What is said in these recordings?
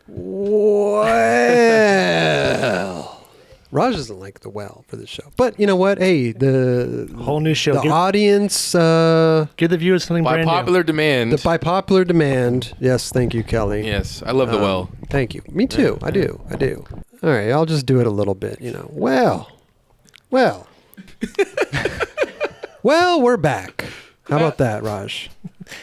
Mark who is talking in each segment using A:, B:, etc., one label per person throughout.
A: Well, Raj doesn't like the well for the show. But you know what? Hey, the
B: whole new show.
A: The audience.
B: Give the viewers something brand new.
A: By popular demand. Yes, thank you, Kelly.
C: Yes, I love the well.
A: Thank you. Me too. I do. All right, I'll just do it a little bit, Well, well, we're back. How about that, Raj?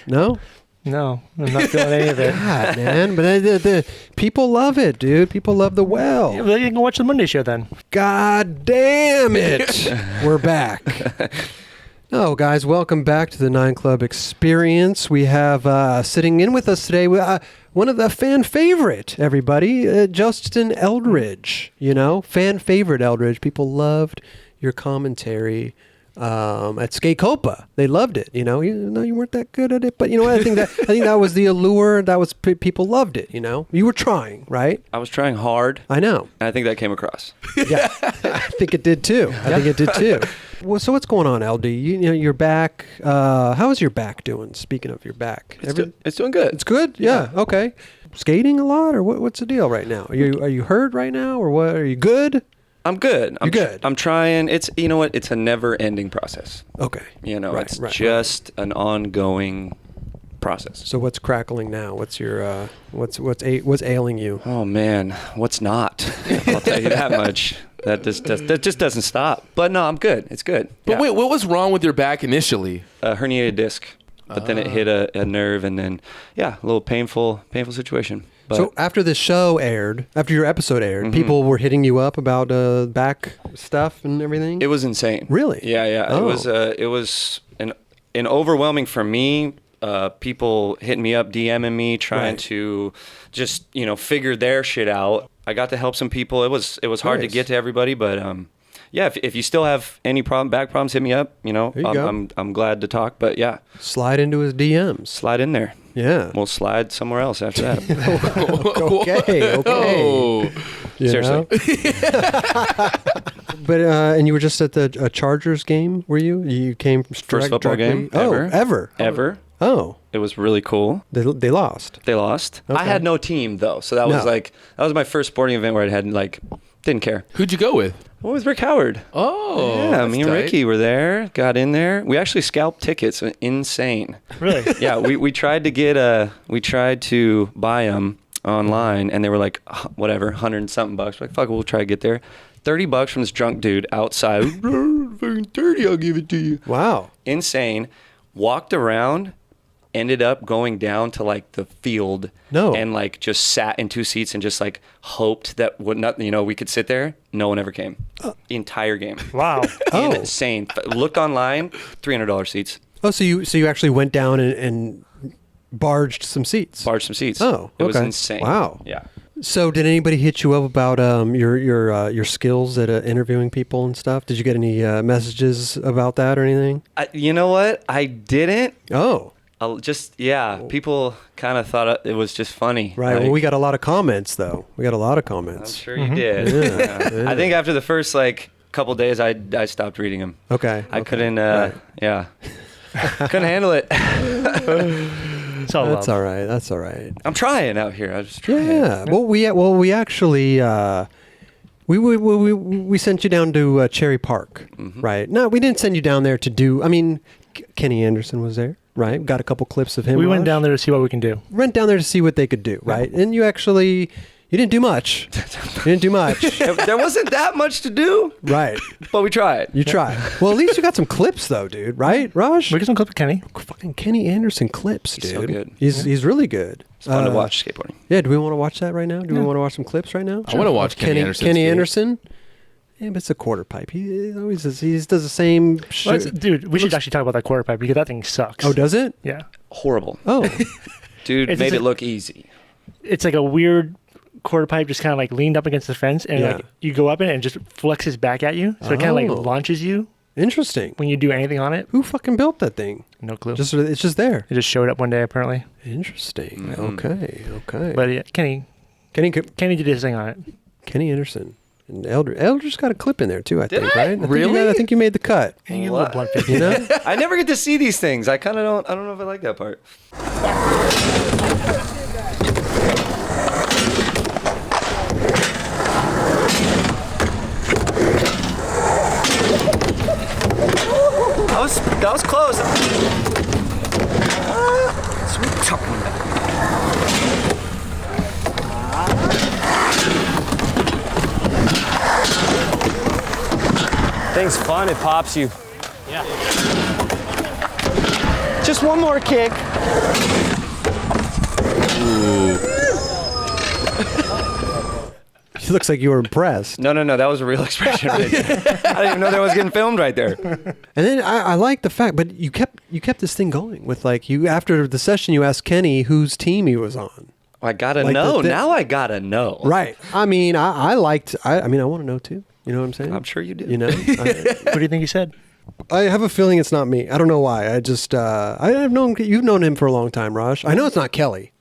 A: No?
B: No, I'm not feeling any of it.
A: God, man. But the people love it, dude. People love the well.
B: Yeah, well, you can watch the Monday show then.
A: God damn it. We're back. Oh, guys, welcome back to the 9 Club Experience. We have sitting in with us today one of the fan favorite, everybody, Justin Eldridge. Fan favorite Eldridge. People loved your commentary at Skate Copa. They loved it. You weren't that good at it, but you know what? I think that was the allure. That was people loved it. You were trying, right?
D: I was trying hard.
A: I know.
D: And I think that came across.
A: Yeah, I think it did too. Well, so what's going on, LD? You're back. How is your back doing? Speaking of your back,
D: it's doing good.
A: It's good. Yeah. Okay. Skating a lot, or what's the deal right now? Are you hurt right now, or what? Are you good?
D: I'm good.
A: You're good.
D: I'm trying. It's It's a never-ending process.
A: Okay.
D: It's just an ongoing process.
A: So what's crackling now? What's your what's ailing you?
D: Oh man, what's not? I'll tell you that much. That just doesn't stop. But no, I'm good. It's good.
C: But wait, what was wrong with your back initially?
D: A herniated disc. But then it hit a nerve, and then a little painful situation. But
A: so after the show aired, after your episode aired, people were hitting you up about back stuff and everything?
D: It was insane.
A: Really?
D: Yeah.
A: Oh.
D: It was an overwhelming for me. People hitting me up, DMing me, trying to just figure their shit out. I got to help some people. It was hard to get to everybody, but if you still have any back problems, hit me up. I'm glad to talk. But yeah,
A: slide into his DMs.
D: Slide in there.
A: Yeah,
D: we'll slide somewhere else after that.
A: Okay.
D: Oh. Seriously.
A: But and you were just at the Chargers game, were you? You came
D: first football game
A: ever. Oh,
D: it was really cool.
A: They lost.
D: They lost.
A: Okay.
D: I had no team though, so that was that was my first sporting event where I had didn't care.
C: Who'd you go with?
D: Well, with Rick Howard.
C: Oh,
D: yeah, me and Ricky were there. Got in there. We actually scalped tickets. Insane.
B: Really?
D: Yeah, we tried to buy them online, and they were like whatever, $100 and something bucks. We're like, fuck it, we'll try to get there. $30 from this drunk dude outside. Fucking 30, I'll give it to you.
A: Wow.
D: Insane. Walked around. Ended up going down to the field and just sat in 2 seats and just hoped that we could sit there. No one ever came. The entire game.
B: Wow.
D: Insane. Looked online, $300 seats.
A: Oh, so you actually went down and barged some seats.
D: Oh, okay. It was insane.
A: Wow.
D: Yeah.
A: So did anybody hit you up about your skills at interviewing people and stuff? Did you get any messages about that or anything?
D: You know what? I didn't.
A: Oh.
D: People kind of thought it was just funny.
A: Right. Well, we got a lot of comments, though. I'm
D: sure you did. Yeah. I think after the first couple days, I stopped reading them.
A: Okay.
D: I couldn't. Couldn't handle it.
A: That's all right. That's all right.
D: I'm trying out here. I was trying.
A: Yeah. Well, we actually we sent you down to Cherry Park, right? No, we didn't send you down there to do. I mean, Kenny Anderson was there. Right, got a couple clips of him.
B: We went down there to see what we can do.
A: Went down there to see what they could do, right? And you didn't do much.
D: There wasn't that much to do.
A: Right.
D: But we tried.
A: You tried. Well, at least you got some clips though, dude, right, Raj?
B: We got some clips of Kenny.
A: Fucking Kenny Anderson clips, dude.
D: He's so good.
A: He's really good.
D: It's fun to watch skateboarding.
A: Yeah, do we want to watch that right now? Do we want to watch some clips right now?
C: I want to watch Kenny Anderson.
A: Kenny Anderson? Yeah, but it's a quarter pipe. He does the same shit.
B: Dude, we should actually talk about that quarter pipe because that thing sucks.
A: Oh, does it?
B: Yeah.
D: Horrible.
A: Oh.
D: Dude made it look easy.
B: It's like a weird quarter pipe just kind of leaned up against the fence and you go up in it and just flexes back at you. So it kind of launches you.
A: Interesting.
B: When you do anything on it.
A: Who fucking built that thing?
B: No clue.
A: It's just there.
B: It just showed up one day apparently.
A: Interesting. Okay.
B: But yeah, Kenny did his thing on it.
A: Kenny Anderson. And Eldridge got a clip in there too, I think, right?
D: Really?
A: I think you made the cut.
B: You a little blunt face.
D: I never get to see these things. I don't know if I like that part. was fun. It pops you.
E: Yeah.
D: Just one more kick.
A: He looks like you were impressed.
D: No. That was a real expression right there. I didn't even know that was getting filmed right there.
A: And then I like the fact, but you kept this thing going with like you after the session. You asked Kenny whose team he was on.
D: I gotta
A: Like
D: know. Now I gotta know.
A: Right. I mean, I liked. I mean, I want to know too. You know what I'm saying?
D: I'm sure you do.
A: You know.
B: What do you think he said?
A: I have a feeling it's not me. I don't know why. I just I've known you've known him for a long time, Raj. I know it's not Kelly.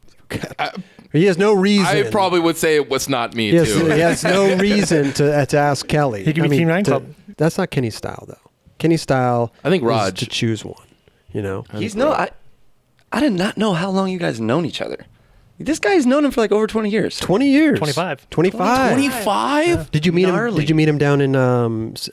A: He has no reason.
C: I probably would say it was not me,
A: Yes,
C: too.
A: he has no reason to ask Kelly.
B: He could be Team 9 Club.
A: That's not Kenny's style, though. Kenny's style,
C: I think
A: is
C: Raj.
A: to choose one. You know,
D: He's no. I did not know how long you guys known each other. This guy's known him for like over 20 years.
A: 20 years,
B: 25.
A: 25.
C: 25?
A: Did you meet him?
D: Gnarly.
A: Did you meet him down in
B: I met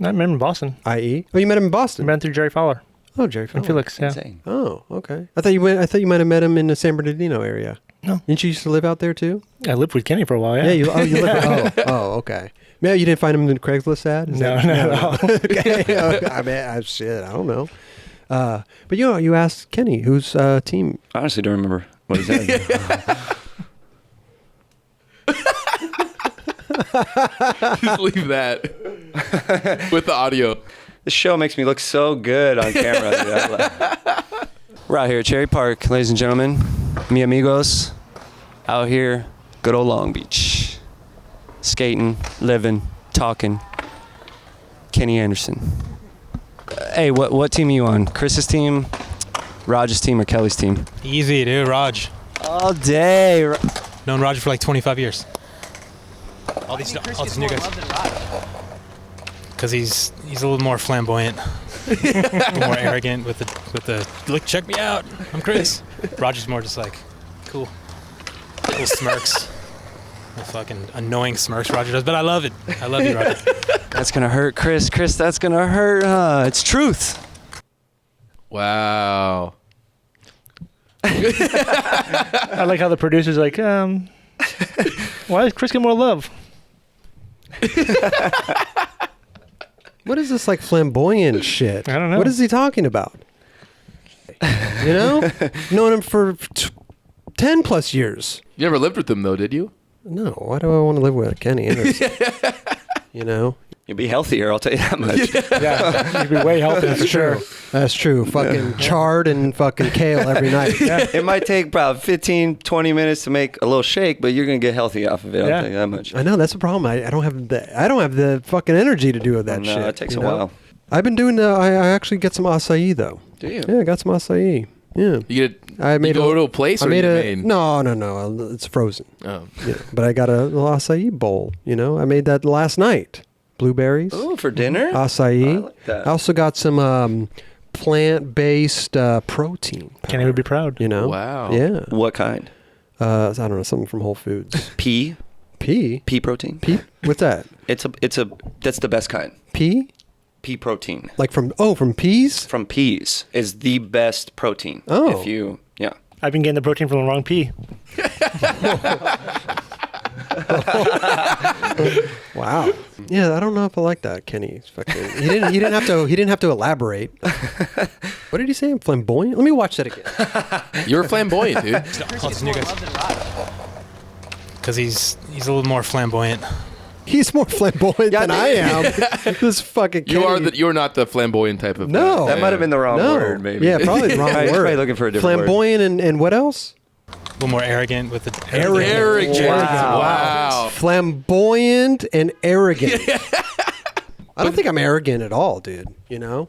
B: him in Boston.
A: IE? Oh, you met him in
B: I
A: Boston.
B: met him through Jerry Fowler
A: Oh, Jerry.
B: and Felix. Yeah.
D: Insane.
A: Oh, okay. I thought you might have met him in the San Bernardino area.
B: No.
A: Didn't you used to live out there too?
B: I lived with Kenny for a while. Yeah.
A: Yeah. You lived. Okay. Yeah, you didn't find him in the Craigslist ad? Is
B: No,
A: that-
B: no, no.
A: Okay. I mean, shit. I don't know. But you asked Kenny whose team.
D: I honestly don't remember what he said.
C: Just leave that with the audio.
D: This show makes me look so good on camera. Dude. We're out here at Cherry Park, ladies and gentlemen. Mi amigos. Out here, good old Long Beach. Skating, living, talking. Kenny Anderson. Hey, what team are you on? Chris's team, Raj's team, or Kelly's team?
E: Easy, dude. Raj.
D: All day.
E: Known Roger for like 25 years. All these new guys. Because he's a little more flamboyant, a little more arrogant with the look. Check me out. I'm Chris. Roger's more just like cool smirks. The fucking annoying smirks Roger does, but I love it. I love you, Roger.
D: That's gonna hurt, Chris. Chris, that's gonna hurt. It's truth.
C: Wow.
B: I like how the producer's like, why does Chris get more love?
A: What is this like flamboyant shit?
B: I don't know.
A: What is he talking about? You know, known him for 10 plus years.
C: You never lived with them, though, did you?
A: No, why do I want to live with Kenny Anderson? You know,
D: You'll be healthier, I'll tell you that much.
B: Yeah, you'd be way healthier for sure.
A: that's true. Fucking chard and fucking kale every night.
B: Yeah.
D: It might take about 15, 20 minutes to make a little shake, but you're gonna get healthy off of it. I'll
B: Yeah.
D: tell you that much.
A: I know that's the problem. I don't have the fucking energy to do that
D: No,
A: shit.
D: it takes
A: you
D: a
A: know?
D: while.
A: I've been doing. I actually get some acai though.
C: Do you?
A: Yeah, I got some acai. Yeah.
C: You go to a place, or you made?
A: No. It's frozen.
C: Oh.
A: Yeah, but I got a little acai bowl. You know, I made that last night. Blueberries,
D: Oh, for dinner?
A: acai.
D: I like that.
A: I also got some plant-based protein.
B: Kenny would be proud.
A: You know.
C: Wow.
A: Yeah.
D: What kind?
A: I don't know, something from Whole Foods.
D: Pea?
A: Pea.
D: Pea protein?
A: Pea. What's that?
D: It's that's the best kind.
A: Pea.
D: Pea protein.
A: Like from peas.
D: From peas is the best protein.
A: Oh.
D: If you, yeah.
B: I've been getting the protein from the wrong pea.
A: Wow. Yeah, I don't know if I like that, Kenny. Fucking, he didn't have to elaborate. What did he say? Flamboyant? Let me watch that again.
C: You're flamboyant, dude.
E: All these new guys. Because he's a little more flamboyant.
A: He's more flamboyant than I am. This fucking Kenny.
C: You're not the flamboyant type of
A: No.
D: That might have been the wrong word, maybe.
A: Yeah, probably the wrong
D: He's
A: word.
D: probably looking for a different
A: flamboyant and what else?
E: A little more arrogant with the
C: Arrogant. Wow.
A: Flamboyant and arrogant. I don't think I'm arrogant at all, dude. You know?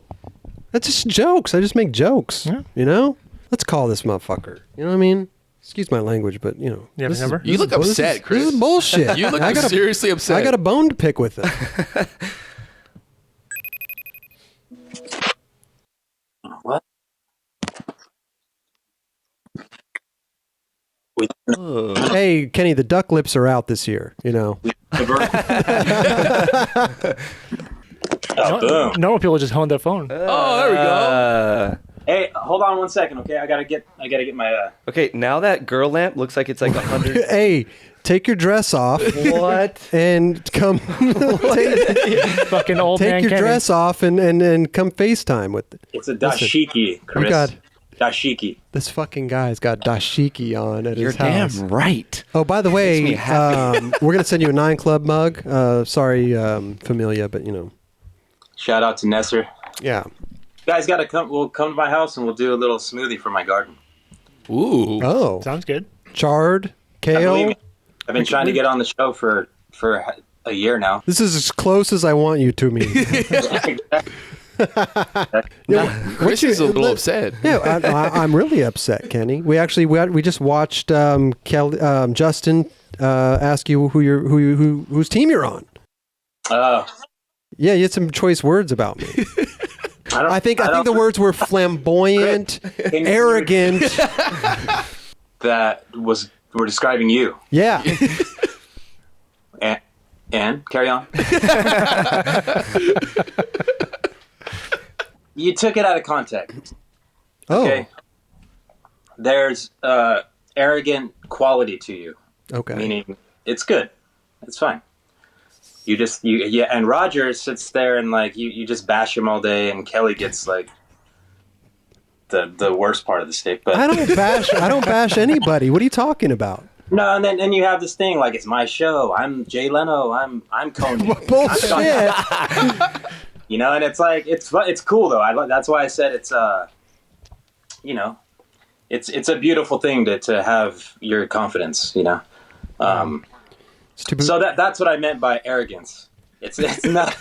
A: That's just jokes. I just make jokes.
B: Yeah.
A: You know? Let's call this motherfucker. You know what I mean? Excuse my language, but you know.
B: You have his number?
C: You look upset, Chris.
A: This is bullshit.
C: You look
A: I gotta-
C: seriously upset.
A: I got a bone to pick with him. Hey, Kenny, the duck lips are out this year, you know.
B: Normal people just hone their phone.
C: Oh, there we go.
F: Hey, hold on 1 second, okay? I gotta get my.
D: Okay, now that girl lamp looks like it's like 100.
A: Hey, take your dress off.
D: What?
A: And come
B: Fucking old man
A: take your
B: Kenny.
A: dress off and come FaceTime with it.
F: It's a dashiki, Chris.
A: You got
F: dashiki.
A: this fucking guy's got dashiki on at
D: You're
A: his house.
D: damn right.
A: Oh, by the way,
D: me happy.
A: we're gonna send you a 9 Club mug. Sorry, Familia, but
F: Shout out to Nesser.
A: yeah.
F: You guys gotta come. We'll come to my house and we'll do a little smoothie for my garden.
C: Ooh.
A: Oh,
B: Sounds good.
A: chard,
F: Believe
A: kale.
F: me, I've been trying to get on the show for a year now.
A: This is as close as I want you to me.
C: Chris is a little upset.
A: Yeah, I'm really upset, Kenny. We just watched Justin ask you whose team you're on. Yeah, you had some choice words about me. I think the words were flamboyant, arrogant.
F: We're describing you.
A: Yeah.
F: And carry on. You took it out of context.
A: Oh.
F: Okay. There's arrogant quality to you.
A: Okay.
F: Meaning it's good. It's fine. And Roger sits there and like you just bash him all day, and Kelly gets like the worst part of the stick. But
A: I don't bash anybody. What are you talking about?
F: no, and then you have this thing like it's my show. I'm Jay Leno. I'm Conan.
A: Bullshit.
F: And it's like it's cool though. That's why I said it's it's a beautiful thing to have your confidence. So that's what I meant by arrogance. It's not.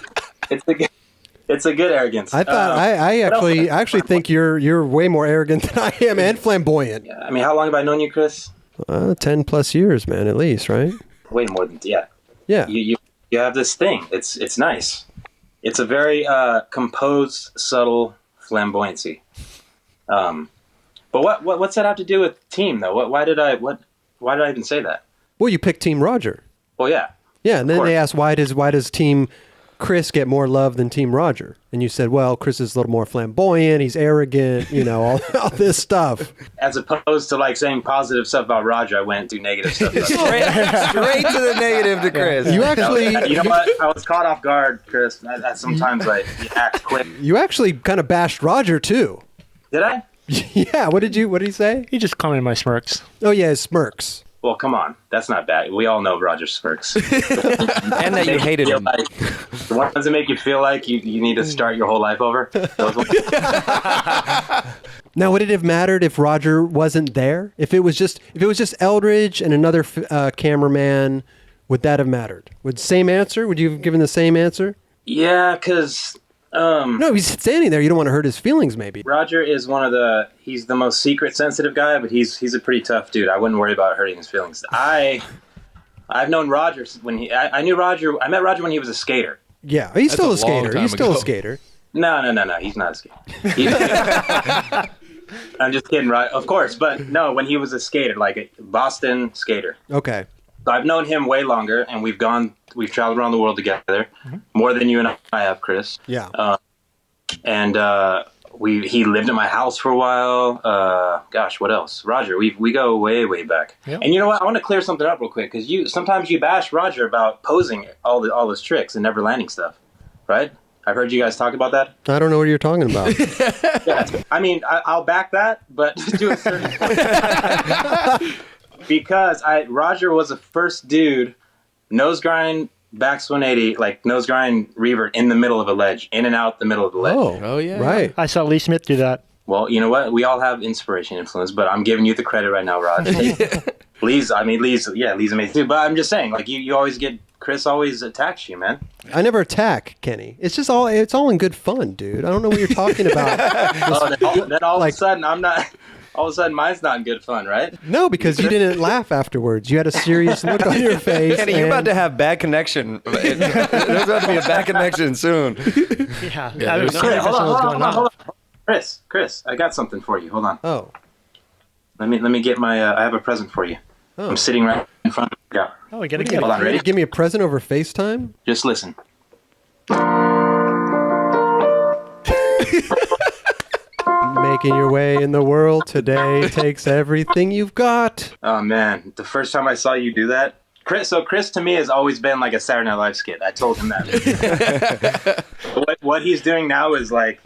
F: It's a good arrogance.
A: I thought I actually think you're way more arrogant than I am and flamboyant.
F: I mean, how long have I known you, Chris?
A: 10 plus years, man, at least, right?
F: Way more than yeah.
A: Yeah.
F: You have this thing. It's nice. It's a very composed, subtle flamboyancy. But what's that have to do with team though? Why did I even say that?
A: Well, you picked Team Roger.
F: Well, yeah.
A: Yeah, and then they asked why does Team Chris get more love than Team Roger? And you said, well, Chris is a little more flamboyant, he's arrogant, all this stuff.
F: As opposed to like saying positive stuff about Roger, I went to negative stuff. About
D: Straight to the negative to Chris.
A: You actually,
F: you know what? I was caught off guard, Chris. Sometimes I act quick.
A: You actually kind of bashed Roger too.
F: Did I?
A: Yeah. What did he say?
B: He just commented my smirks.
A: Oh yeah, his smirks.
F: Well, come on. That's not bad. We all know Roger smirks.
D: And that you hated him.
F: Like, the ones that make you feel like you need to start your whole life over. Those ones.
A: Now, would it have mattered if Roger wasn't there? If it was just Eldridge and another cameraman, would that have mattered? Same answer? Would you have given the same answer?
F: Yeah, because
A: no, he's standing there. You don't want to hurt his feelings, maybe.
F: Roger is he's the most secret sensitive guy, but he's a pretty tough dude. I wouldn't worry about hurting his feelings. I've known Roger I met Roger when he was a skater.
A: Yeah, he's still a skater. He's still a skater.
F: No, he's not a skater. I'm just kidding, right? Of course, but no, when he was a skater, like a Boston skater.
A: Okay.
F: So I've known him way longer, and we've traveled around the world together, more than you and I have, Chris.
A: Yeah.
F: He lived at my house for a while. Gosh, what else? Roger, we go way, way back. Yep. And you know what? I want to clear something up real quick, because sometimes you bash Roger about posing all his tricks and never landing stuff, right? I've heard you guys talk about that.
A: I don't know what you're talking about.
F: Yeah, I mean, I'll back that, but to a certain point. Because Roger was the first dude, nose grind, backs 180, like nose grind revert in the middle of a ledge, in and out the middle of the ledge.
C: Oh yeah.
A: Right.
B: I saw Lee Smith do that.
F: Well, you know what? We all have inspiration influence, but I'm giving you the credit right now, Rod. Lee's amazing too. But I'm just saying, like you always Chris always attacks you, man.
A: I never attack Kenny. It's all in good fun, dude. I don't know what you're talking about.
F: Then all of a sudden I'm not. All of a sudden, mine's not good fun, right?
A: No, because you didn't laugh afterwards. You had a serious look on your face.
D: Kenny, you're about to have bad connection. There's about to be a bad connection soon.
B: Yeah.
F: Hold on. Chris, I got something for you. Hold on.
A: Oh.
F: Let me get my. I have a present for you. Oh. I'm sitting right in front of you. Yeah.
B: Oh, we gotta get it.
F: Hold on, ready?
A: Give me a present over FaceTime?
F: Just listen.
A: making your way in the world today takes everything you've got.
F: Oh man, the first time I saw you do that, Chris to me has always been like a Saturday Night Live skit. I told him that. what he's doing now is like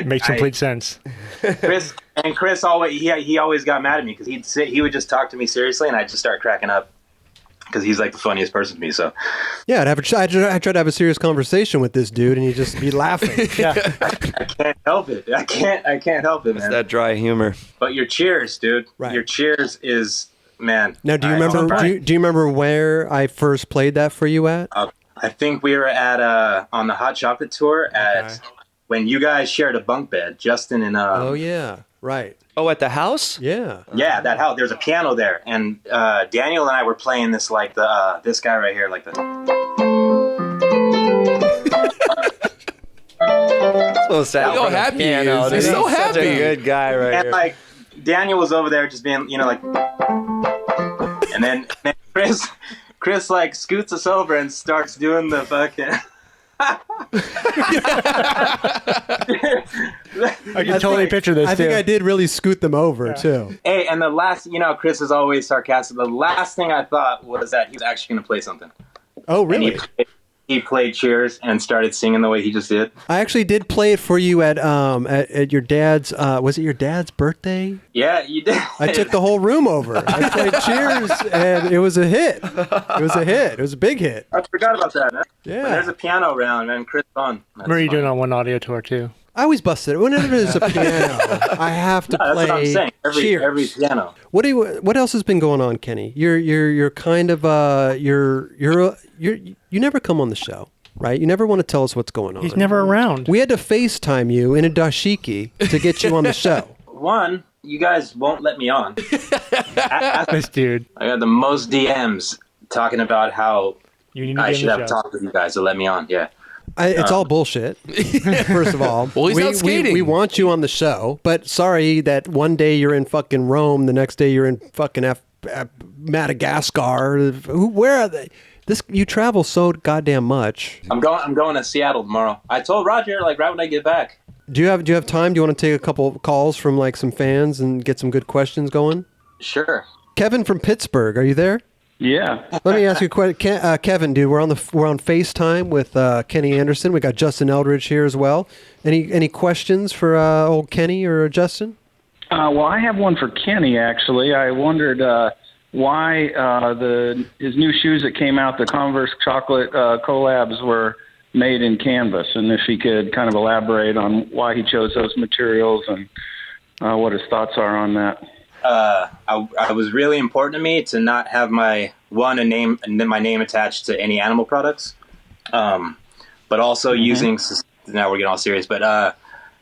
B: makes complete sense.
F: Chris always he always got mad at me because he would just talk to me seriously and I'd just start cracking up because he's like the funniest person to me. So
A: yeah, I tried to have a serious conversation with this dude and he'd just be laughing.
B: Yeah,
F: I can't help it. I can't help it, man.
D: It's that dry humor.
F: But your cheers, dude.
A: Right.
F: Your cheers is. Man.
A: Now, do you remember? Do you remember where I first played that for you at?
F: I think we were at on the Hot Chocolate tour when you guys shared a bunk bed, Justin and.
A: Oh yeah, right.
D: Oh, at the house?
A: Yeah.
F: Yeah, that house. There's a piano there, and Daniel and I were playing this like the this guy right here, like the.
D: So sad.
C: Look how happy he is. He's so happy.
D: Such a good guy right
F: And
D: here.
F: like Daniel was over there just being, like, and then Chris like scoots us over and starts doing the fucking.
B: I can totally picture this.
A: I think I did really scoot them over too.
F: Hey, and the last, Chris is always sarcastic. The last thing I thought was that he was actually going to play something.
A: Oh, really?
F: And he played Cheers and started singing the way he just did.
A: I actually did play it for you at your dad's. Was it your dad's birthday?
F: Yeah, you did.
A: I took the whole room over. I played Cheers, and it was a hit. It was a hit. It was a big hit.
F: I forgot about that, man.
A: Yeah.
F: When there's a piano around, man, Chris on.
B: Remember you doing on one audio tour too?
A: I always bust it. Whenever there's a piano, I have to
F: That's
A: play
F: what I'm saying.
A: Cheers.
F: Every piano.
A: What else has been going on, Kenny? You're kind of you never come on the show, right? You never want to tell us what's going on.
B: He's never around.
A: We had to FaceTime you in a dashiki to get you on the show.
F: One, you guys won't let me on.
B: This dude.
F: I got the most DMs talking about how
B: You need to
F: I
B: get
F: should
B: in the
F: have
B: show.
F: talked with you guys to let me on. Yeah.
A: It's all bullshit. First of all,
C: Well, he's out skating.
A: We want you on the show, but sorry that one day you're in fucking Rome, the next day you're in fucking Madagascar. Where are they? You travel so goddamn much.
F: I'm going to Seattle tomorrow. I told Roger right when I get back.
A: Do you have time? Do you want to take a couple calls from like some fans and get some good questions going?
F: Sure.
A: Kevin from Pittsburgh, are you there?
G: Yeah.
A: Let me ask you a question, Kevin. Dude, we're on FaceTime with Kenny Anderson. We got Justin Eldridge here as well. Any questions for old Kenny or Justin?
G: Well, I have one for Kenny. Actually, I wondered why his new shoes that came out, the Converse chocolate collabs, were made in canvas, and if he could kind of elaborate on why he chose those materials and what his thoughts are on that.
F: I was really important to me to not have my name attached to any animal products, but also using. Now we're getting all serious, but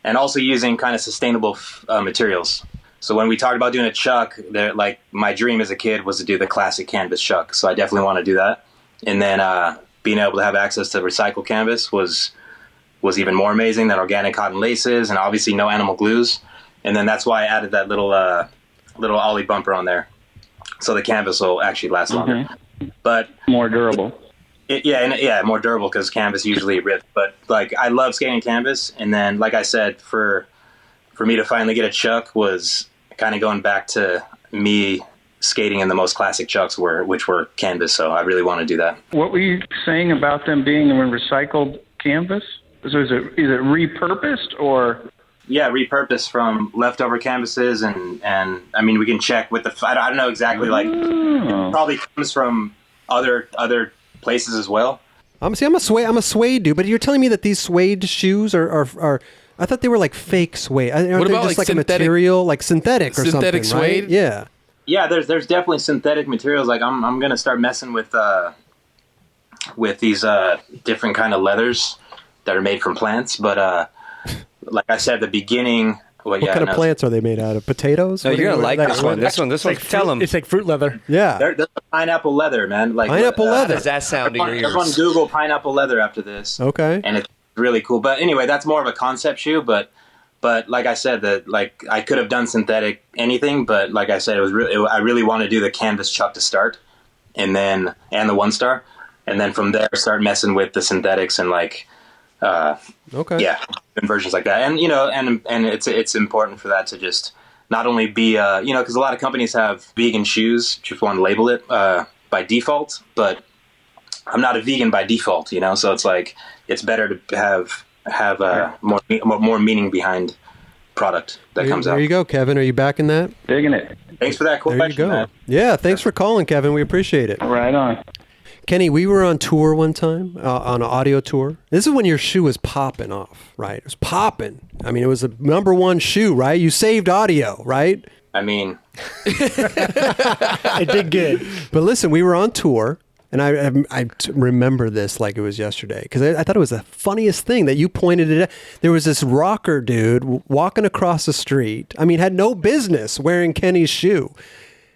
F: and also using kind of sustainable materials. So when we talked about doing a chuck, like my dream as a kid was to do the classic canvas chuck. So I definitely want to do that. And then being able to have access to recycled canvas was even more amazing than organic cotton laces, and obviously no animal glues. And then that's why I added that little ollie bumper on there, so the canvas will actually last longer, but
G: more durable.
F: More durable because canvas usually rips. But like I love skating canvas, and then like I said, for me to finally get a chuck was kind of going back to me skating in the most classic chucks which were canvas. So I really want to do that.
G: What were you saying about them being in recycled canvas? So is it repurposed or?
F: Yeah, repurposed from leftover canvases, and I mean we can check with I don't know exactly, like it probably comes from other places as well.
A: I'm a suede dude, but you're telling me that these suede shoes are I thought they were like fake suede.
C: What about
A: just
C: like
A: a material, like synthetic or
C: synthetic
A: something,
C: suede?
A: Right? Yeah.
F: Yeah, there's definitely synthetic materials. Like I'm gonna start messing with these different kind of leathers that are made from plants, but like I said at the beginning. What
A: kind of plants are they made out of? Potatoes?
D: No, you're gonna like this one. This one. Tell them.
B: It's like fruit leather.
A: Yeah.
F: There's pineapple leather, man. Like
A: pineapple leather.
D: How does that sound in your ears?
F: Everyone Google pineapple leather after this.
A: Okay.
F: And it's really cool. But anyway, that's more of a concept shoe. But like I said, I could have done synthetic anything. But like I said, I really want to do the canvas chuck to start, and the 1 star, and then from there start messing with the synthetics and like
A: Okay.
F: Yeah, versions like that, and and it's important for that to just not only be because a lot of companies have vegan shoes, just want to label it by default, but I'm not a vegan by default, so it's like it's better to have more meaning behind product that comes out.
A: There you go, Kevin. Are you backing that?
G: Digging it.
F: Thanks for that question.
A: There you go.
F: Man.
A: Yeah, thanks for calling, Kevin. We appreciate it.
G: Right on.
A: Kenny, we were on tour one time, on an audio tour. This is when your shoe was popping off, right? It was popping. I mean, it was the #1 shoe, right? You saved audio, right?
F: I mean,
B: I did good.
A: But listen, we were on tour, and I remember this like it was yesterday, because I thought it was the funniest thing that you pointed it at. There was this rocker dude walking across the street. I mean, had no business wearing Kenny's shoe.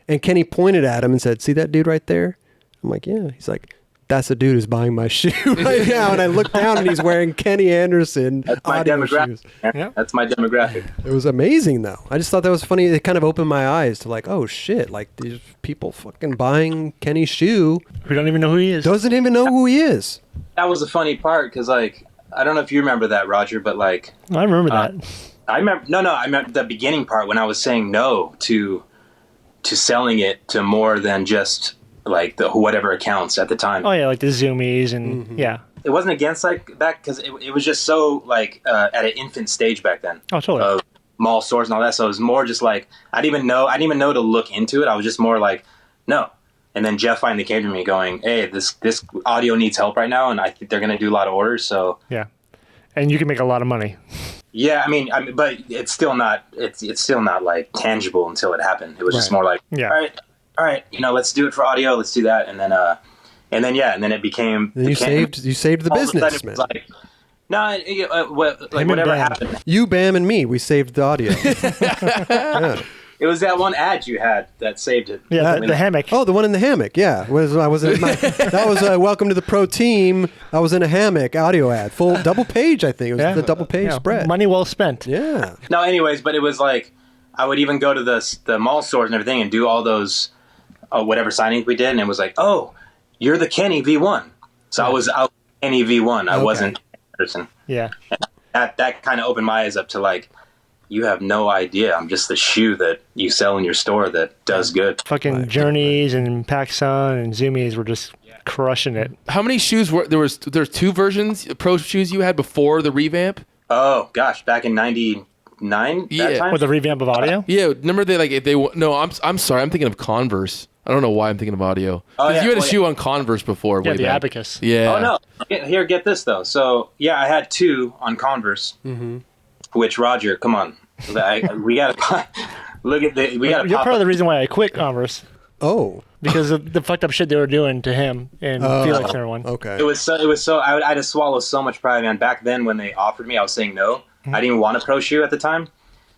A: And Kenny pointed at him and said, "See that dude right there?" I'm like, "Yeah." He's like, "That's the dude who's buying my shoe right now." And I look down and he's wearing Kenny Anderson audio shoes.
F: Yeah. That's my demographic.
A: It was amazing, though. I just thought that was funny. It kind of opened my eyes to like, oh shit, like these people fucking buying Kenny's shoe.
B: We don't even know who he is.
A: Doesn't even know who he is.
F: That was a funny part because, like, I don't know if you remember that, Roger, but like,
B: I remember that.
F: I remember the beginning part when I was saying no to selling it to more than just like the whatever accounts at the time.
B: Oh yeah, like the Zoomies and yeah.
F: It wasn't against like that because it was just so like at an infant stage back then.
B: Oh totally.
F: Of mall stores and all that. So it was more just like I didn't even know to look into it. I was just more like no. And then Jeff finally came to me going, "Hey, this audio needs help right now, and I think they're going to do a lot of orders." So
B: yeah, and you can make a lot of money.
F: Yeah, I mean, but it's still not like tangible until it happened. It was just more like, all right, let's do it for audio, let's do that, and then it became.
A: Then you saved the business, man.
F: Like, no, whatever happened.
A: You, Bam, and me, we saved the audio. Yeah.
F: It was that one ad you had that saved it.
B: Yeah, the hammock.
A: Oh, the one in the hammock. Yeah, that was Welcome to the Pro Team. I was in a hammock audio ad, full double page. I think it was the double page spread.
B: Money well spent.
A: Yeah.
F: No, anyways, but it was like I would even go to the mall stores and everything and do all those whatever signings we did, and it was like, oh, you're the Kenny V1. So I was Kenny V1. I wasn't person.
B: Yeah.
F: And that kind of opened my eyes up to like. You have no idea. I'm just the shoe that you sell in your store that does good.
B: Fucking Journeys and PacSun and Zoomies were just crushing it.
C: How many shoes were there? Was there's 2 versions pro shoes you had before the revamp?
F: Oh gosh, back in '99.
C: Yeah,
F: that time?
B: With the revamp of audio.
C: Yeah, remember I'm sorry, I'm thinking of Converse. I don't know why I'm thinking of audio. Oh, yeah. You had a shoe on Converse before.
B: Yeah,
C: way
B: the
C: back.
B: Abacus.
C: Yeah.
F: Oh no. Here, get this though. So yeah, I had 2 on Converse. Mm-hmm. Which Roger, come on, we gotta look at the. We gotta.
B: You're part of the reason why I quit Converse.
A: Oh.
B: Because of the fucked up shit they were doing to him and Felix and everyone.
A: Okay.
F: It was so. I had to swallow so much pride, man. Back then, when they offered me, I was saying no. Mm-hmm. I didn't even want a pro shoe at the time.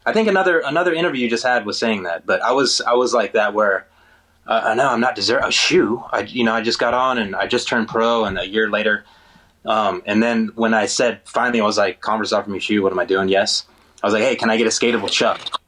F: I think another interview you just had was saying that, but I was like that where. No, I'm not deserving a shoe. I just got on and I just turned pro, and a year later. And then when I said, finally, I was like, Converse offered me a shoe. What am I doing? Yes. I was like, hey, can I get a skatable Chuck?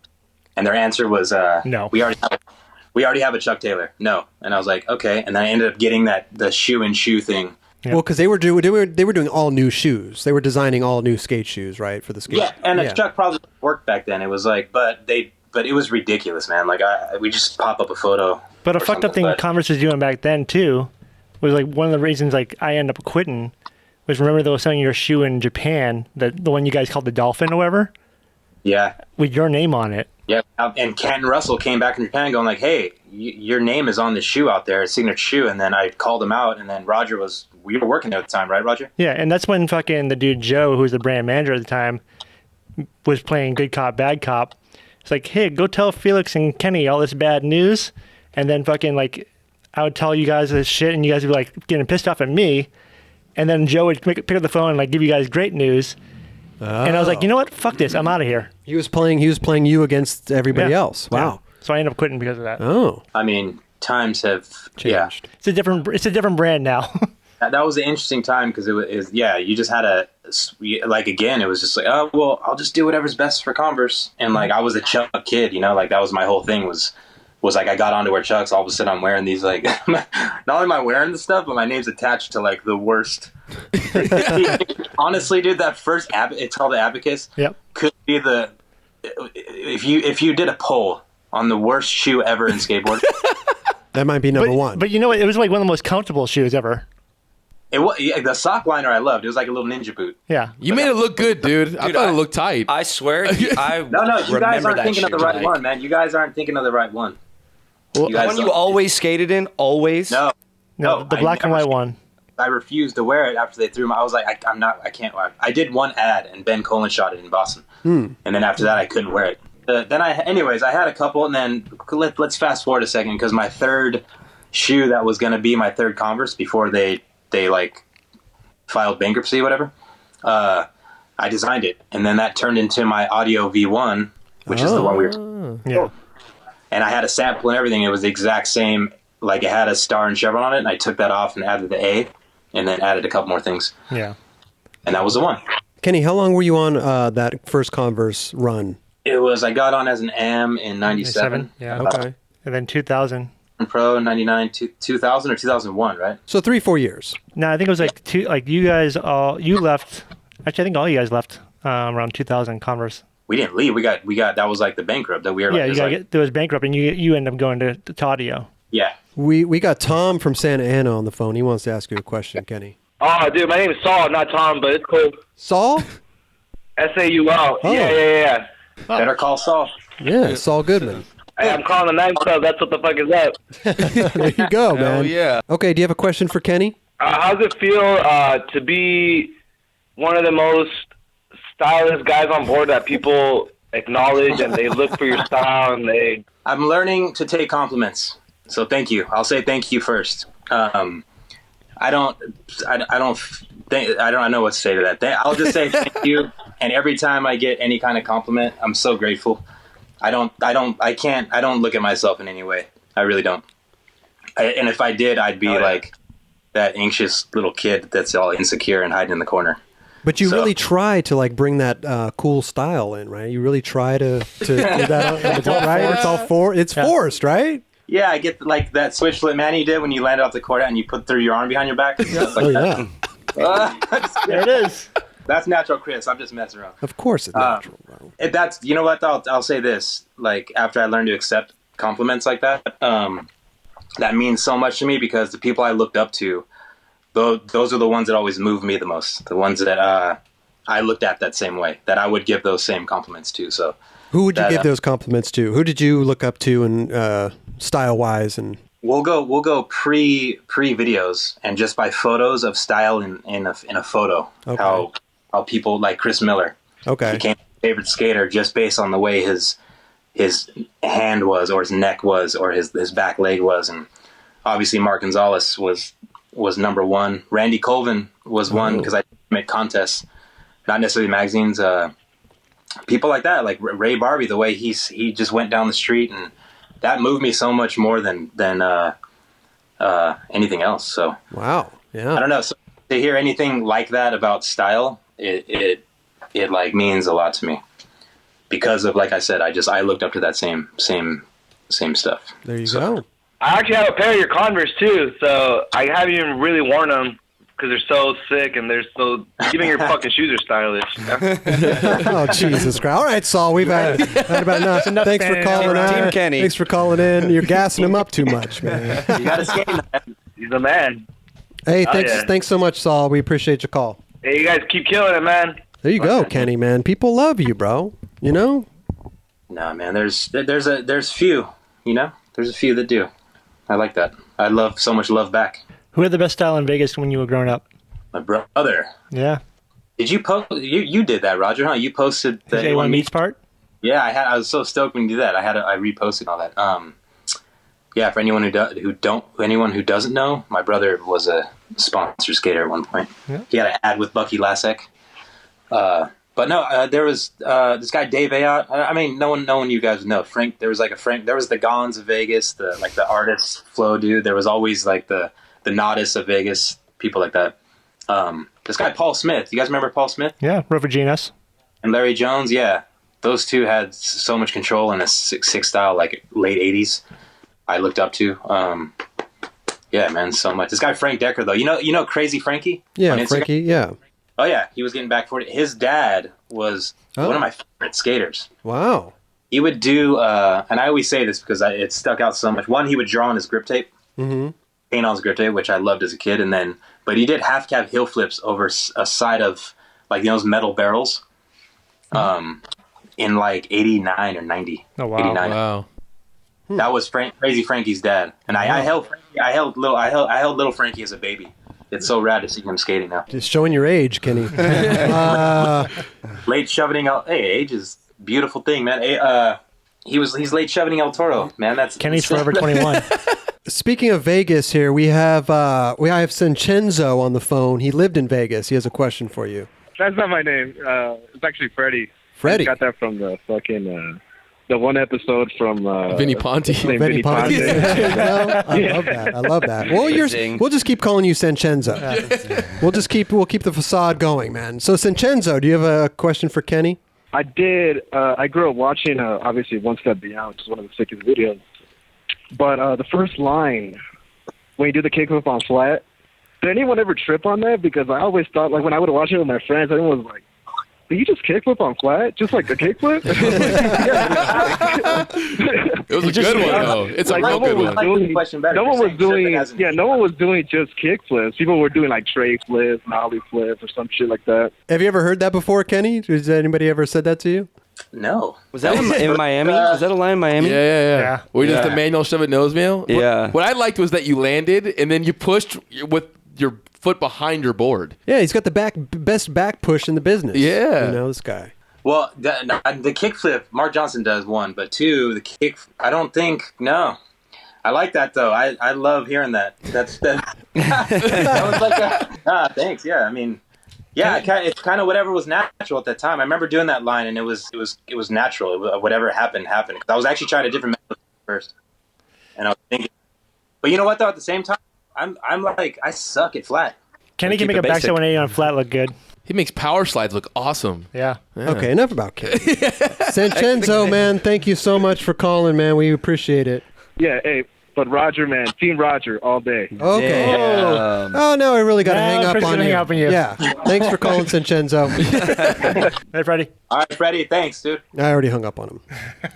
F: And their answer was,
B: no.
F: We already have a Chuck Taylor. No. And I was like, okay. And then I ended up getting the shoe and shoe thing.
B: Yeah.
A: Well, because they were doing all new shoes. They were designing all new skate shoes, right, for the skate.
F: Yeah, and the Chuck probably worked back then. It was like, but it was ridiculous, man. Like we just pop up a photo.
B: But a fucked up thing Converse was doing back then too was like one of the reasons like I ended up quitting. Was remember they were selling your shoe in Japan, the one you guys called the Dolphin or whatever?
F: Yeah.
B: With your name on it.
F: Yeah. And Canton Russell came back from Japan going like, hey, your name is on this shoe out there, a signature shoe. And then I called him out, and then we were working there at the time, right, Roger?
B: Yeah, and that's when fucking the dude Joe, who was the brand manager at the time, was playing good cop, bad cop. It's like, hey, go tell Felix and Kenny all this bad news. And then fucking like, I would tell you guys this shit, and you guys would be like getting pissed off at me. And then Joe would pick up the phone and like give you guys great news. Oh. And I was like, you know what? Fuck this. I'm out of here.
A: He was playing you against everybody else. Wow.
B: Yeah. So I ended up quitting because of that.
A: Oh.
F: I mean, times have
A: changed.
F: Yeah.
B: It's a different brand now.
F: That was an interesting time because it was you just had like again, it was just like, oh well, I'll just do whatever's best for Converse. And like I was a Chuck kid, like that was my whole thing was like I got on to wear Chucks. All of a sudden I'm wearing these like not only am I wearing the stuff, but my name's attached to like the worst Honestly, dude, that first it's called the Abacus.
B: Yep.
F: Could be if you did a poll on the worst shoe ever in skateboarding.
A: That might be number one.
B: But you know what? It was like one of the most comfortable shoes ever.
F: It was the sock liner I loved. It was like a little ninja boot.
B: Yeah.
C: You made it look good, dude. I thought it looked tight.
D: I swear,
F: No, you guys aren't thinking of the right one, man. You guys aren't thinking of the right one.
D: The one you always skated in? Always?
F: No,
B: the black and white one.
F: I refused to wear it after they threw them. I was like, I can't. I did one ad, and Ben Colen shot it in Boston. And then after that, I couldn't wear it. Anyways, I had a couple, and then let's fast forward a second, because my third shoe that was going to be my third Converse before they like filed bankruptcy or whatever, I designed it, and then that turned into my Audio V1, which is the one we were.
B: Yeah.
F: And I had a sample and everything. It was the exact same. Like, it had a star and chevron on it, and I took that off and added the A, and then added a couple more things.
B: Yeah.
F: And that was the one.
A: Kenny, how long were you on that first Converse run?
F: I got on as an AM in 97.
B: Yeah.
A: Okay.
B: And then 2000.
F: Pro in 99, 2000 or 2001, right?
A: So 3-4 years.
B: No, I think it was like two. Like you guys you left. Actually, I think all you guys left around 2000 Converse.
F: We didn't leave. We got that was like the bankrupt that we were.
B: Yeah,
F: like,
B: there was bankrupt, and you end up going to Audio.
F: Yeah.
A: We got Tom from Santa Ana on the phone. He wants to ask you a question, Kenny.
H: Oh, dude, my name is Saul, not Tom, but it's cool.
A: Saul?
H: S-A-U-L.
A: Oh.
H: Yeah.
F: Better call Saul.
A: Yeah, Saul Goodman.
H: Hey, I'm calling the 9 Club. That's what the fuck is up.
A: There you go, man.
C: Hell yeah.
A: Okay, do you have a question for Kenny?
H: How does it feel to be one of the most stylish guys on board that people acknowledge and they look for your style and they...
F: I'm learning to take compliments, so thank you. I'll say thank you first. I don't know what to say to that. I'll just say thank you. And every time I get any kind of compliment, I'm so grateful. I don't look at myself in any way. I really don't. And if I did, I'd be like that anxious little kid that's all insecure and hiding in the corner.
A: But you really try to like bring that cool style in, right? You really try to do that. It's all right. It's forced, right?
F: Yeah, I get like that switch flip man you did when you landed off the court and you put through your arm behind your back.
A: Yeah.
B: There it is.
F: That's natural, Chris. I'm just messing around.
A: Of course it's natural, bro.
F: That's, you know what? I'll say this. Like, after I learned to accept compliments like that, that means so much to me, because the people I looked up to, those are the ones that always moved me the most. The ones that I looked at that same way, that I would give those same compliments to. So,
A: who would you give those compliments to? Who did you look up to, and style wise? And
F: we'll go pre videos, and just by photos of style in a photo. Okay. How people like Chris Miller.
A: Okay.
F: Became my favorite skater just based on the way his hand was, or his neck was, or his back leg was. And obviously Mark Gonzalez was number one. Randy Colvin was one, because I make contests, not necessarily magazines. People like that, like Ray Barbie, the way he just went down the street, and that moved me so much more than anything else. So
A: wow, yeah.
F: I don't know. So to hear anything like that about style, it like means a lot to me, because of, like I said, I looked up to that same stuff.
A: There you go.
H: I actually have a pair of your Converse too, so I haven't even really worn them because they're so sick and they're so. Even your fucking shoes are stylish. You know?
A: Oh Jesus Christ! All right, Saul, we've had about enough. Thanks for calling in.
D: Team Kenny.
A: Thanks for calling in. You're gassing him up too much, man.
F: You gotta skate.
H: He's the man.
A: Hey, thanks so much, Saul. We appreciate your call.
H: Hey, you guys keep killing it, man.
A: There you go, Kenny, man. People love you, bro. You know?
F: No, man. There's few. You know, there's a few that do. I like that. I love so much love back.
B: Who had the best style in Vegas when you were growing up?
F: My brother.
B: Yeah.
F: Did you post? You did that, Roger? Huh? You posted the
B: A1 Meets part.
F: Yeah, I was so stoked when you did that. I reposted all that. Yeah, for anyone who doesn't know, my brother was a sponsor skater at one point. Yeah. He had an ad with Bucky Lasek. But no, there was this guy Dave Ayotte. I mean, no one you guys know. Frank. There was the Gons of Vegas, the artists Flo dude. There was always like the Nodis of Vegas, people like that. This guy Paul Smith. You guys remember Paul Smith?
B: Yeah, Rover Genus.
F: And Larry Jones. Yeah, those two had so much control in a six style, like late '80s. I looked up to. Yeah, man, so much. This guy Frank Decker, though, you know, Crazy Frankie.
A: Yeah,
F: on Instagram?
A: Frankie. Yeah.
F: Oh yeah, he was getting back for it. His dad was one of my favorite skaters.
A: Wow.
F: He would do, and I always say this because it stuck out so much. One, he would draw on his grip tape, paint on his grip tape, which I loved as a kid, but he did half cab heel flips over a side of like those metal barrels, in like 89 or 90.
B: Oh wow!
F: 89.
C: Wow.
F: That was Crazy Frankie's dad, and I held little Frankie as a baby. It's so rad to see him skating now.
A: Just showing your age, Kenny.
F: Late shoveling out. Hey, age is a beautiful thing, man. He's late shoveling El Toro, man. That's
B: Kenny's forever 21.
A: Speaking of Vegas, here we have Vincenzo on the phone. He lived in Vegas. He has a question for you.
I: That's not my name. It's actually Freddie.
A: Freddie.
I: I got that from the fucking the one episode from
C: Vinny Ponte.
A: Vinny Ponte. I love that. Well, we'll just keep calling you Vincenzo. We'll keep the facade going, man. So Vincenzo, do you have a question for Kenny?
I: I did. I grew up watching, obviously, One Step Beyond, which is one of the sickest videos. But the first line, when you do the kickflip on flat, did anyone ever trip on that? Because I always thought, like, when I would watch it with my friends, everyone was like, did you just kickflip on flat? Just like a kickflip?
C: It was a good one, though. It's like a real good one.
I: No one was doing just kickflips. People were doing like tray flips, nollie flips, or some shit like that.
A: Have you ever heard that before, Kenny? Has anybody ever said that to you?
F: No.
D: Was that in Miami? Was that a line in Miami?
C: Yeah. Were you just the manual shove it nose mail?
D: Yeah.
C: What I liked was that you landed and then you pushed with your foot behind your board.
A: Yeah, he's got the best back push in the business.
C: Yeah.
A: You know, this guy.
F: Well, the kickflip, Mark Johnson does one, but two, the kick, I don't think, no. I like that, though. I love hearing that. That was like thanks, yeah. I mean, yeah, it's kind of whatever was natural at that time. I remember doing that line, and it was natural. Whatever happened. Because I was actually trying a different method first. And I was thinking, but you know what, though, at the same time, I'm like, I suck at flat.
B: Kenny can make a backside 180 on flat look good.
C: He makes power slides look awesome.
B: Yeah.
A: Okay, enough about Kenny. Vincenzo, man, thank you so much for calling, man. We appreciate it.
I: Yeah, hey, but Roger, man, Team Roger all day.
A: Okay. Oh, no, I really got to hang up on you. Yeah. Thanks for calling, Vincenzo.
B: Hey, Freddie.
F: All right, Freddie, thanks, dude.
A: I already hung up on him.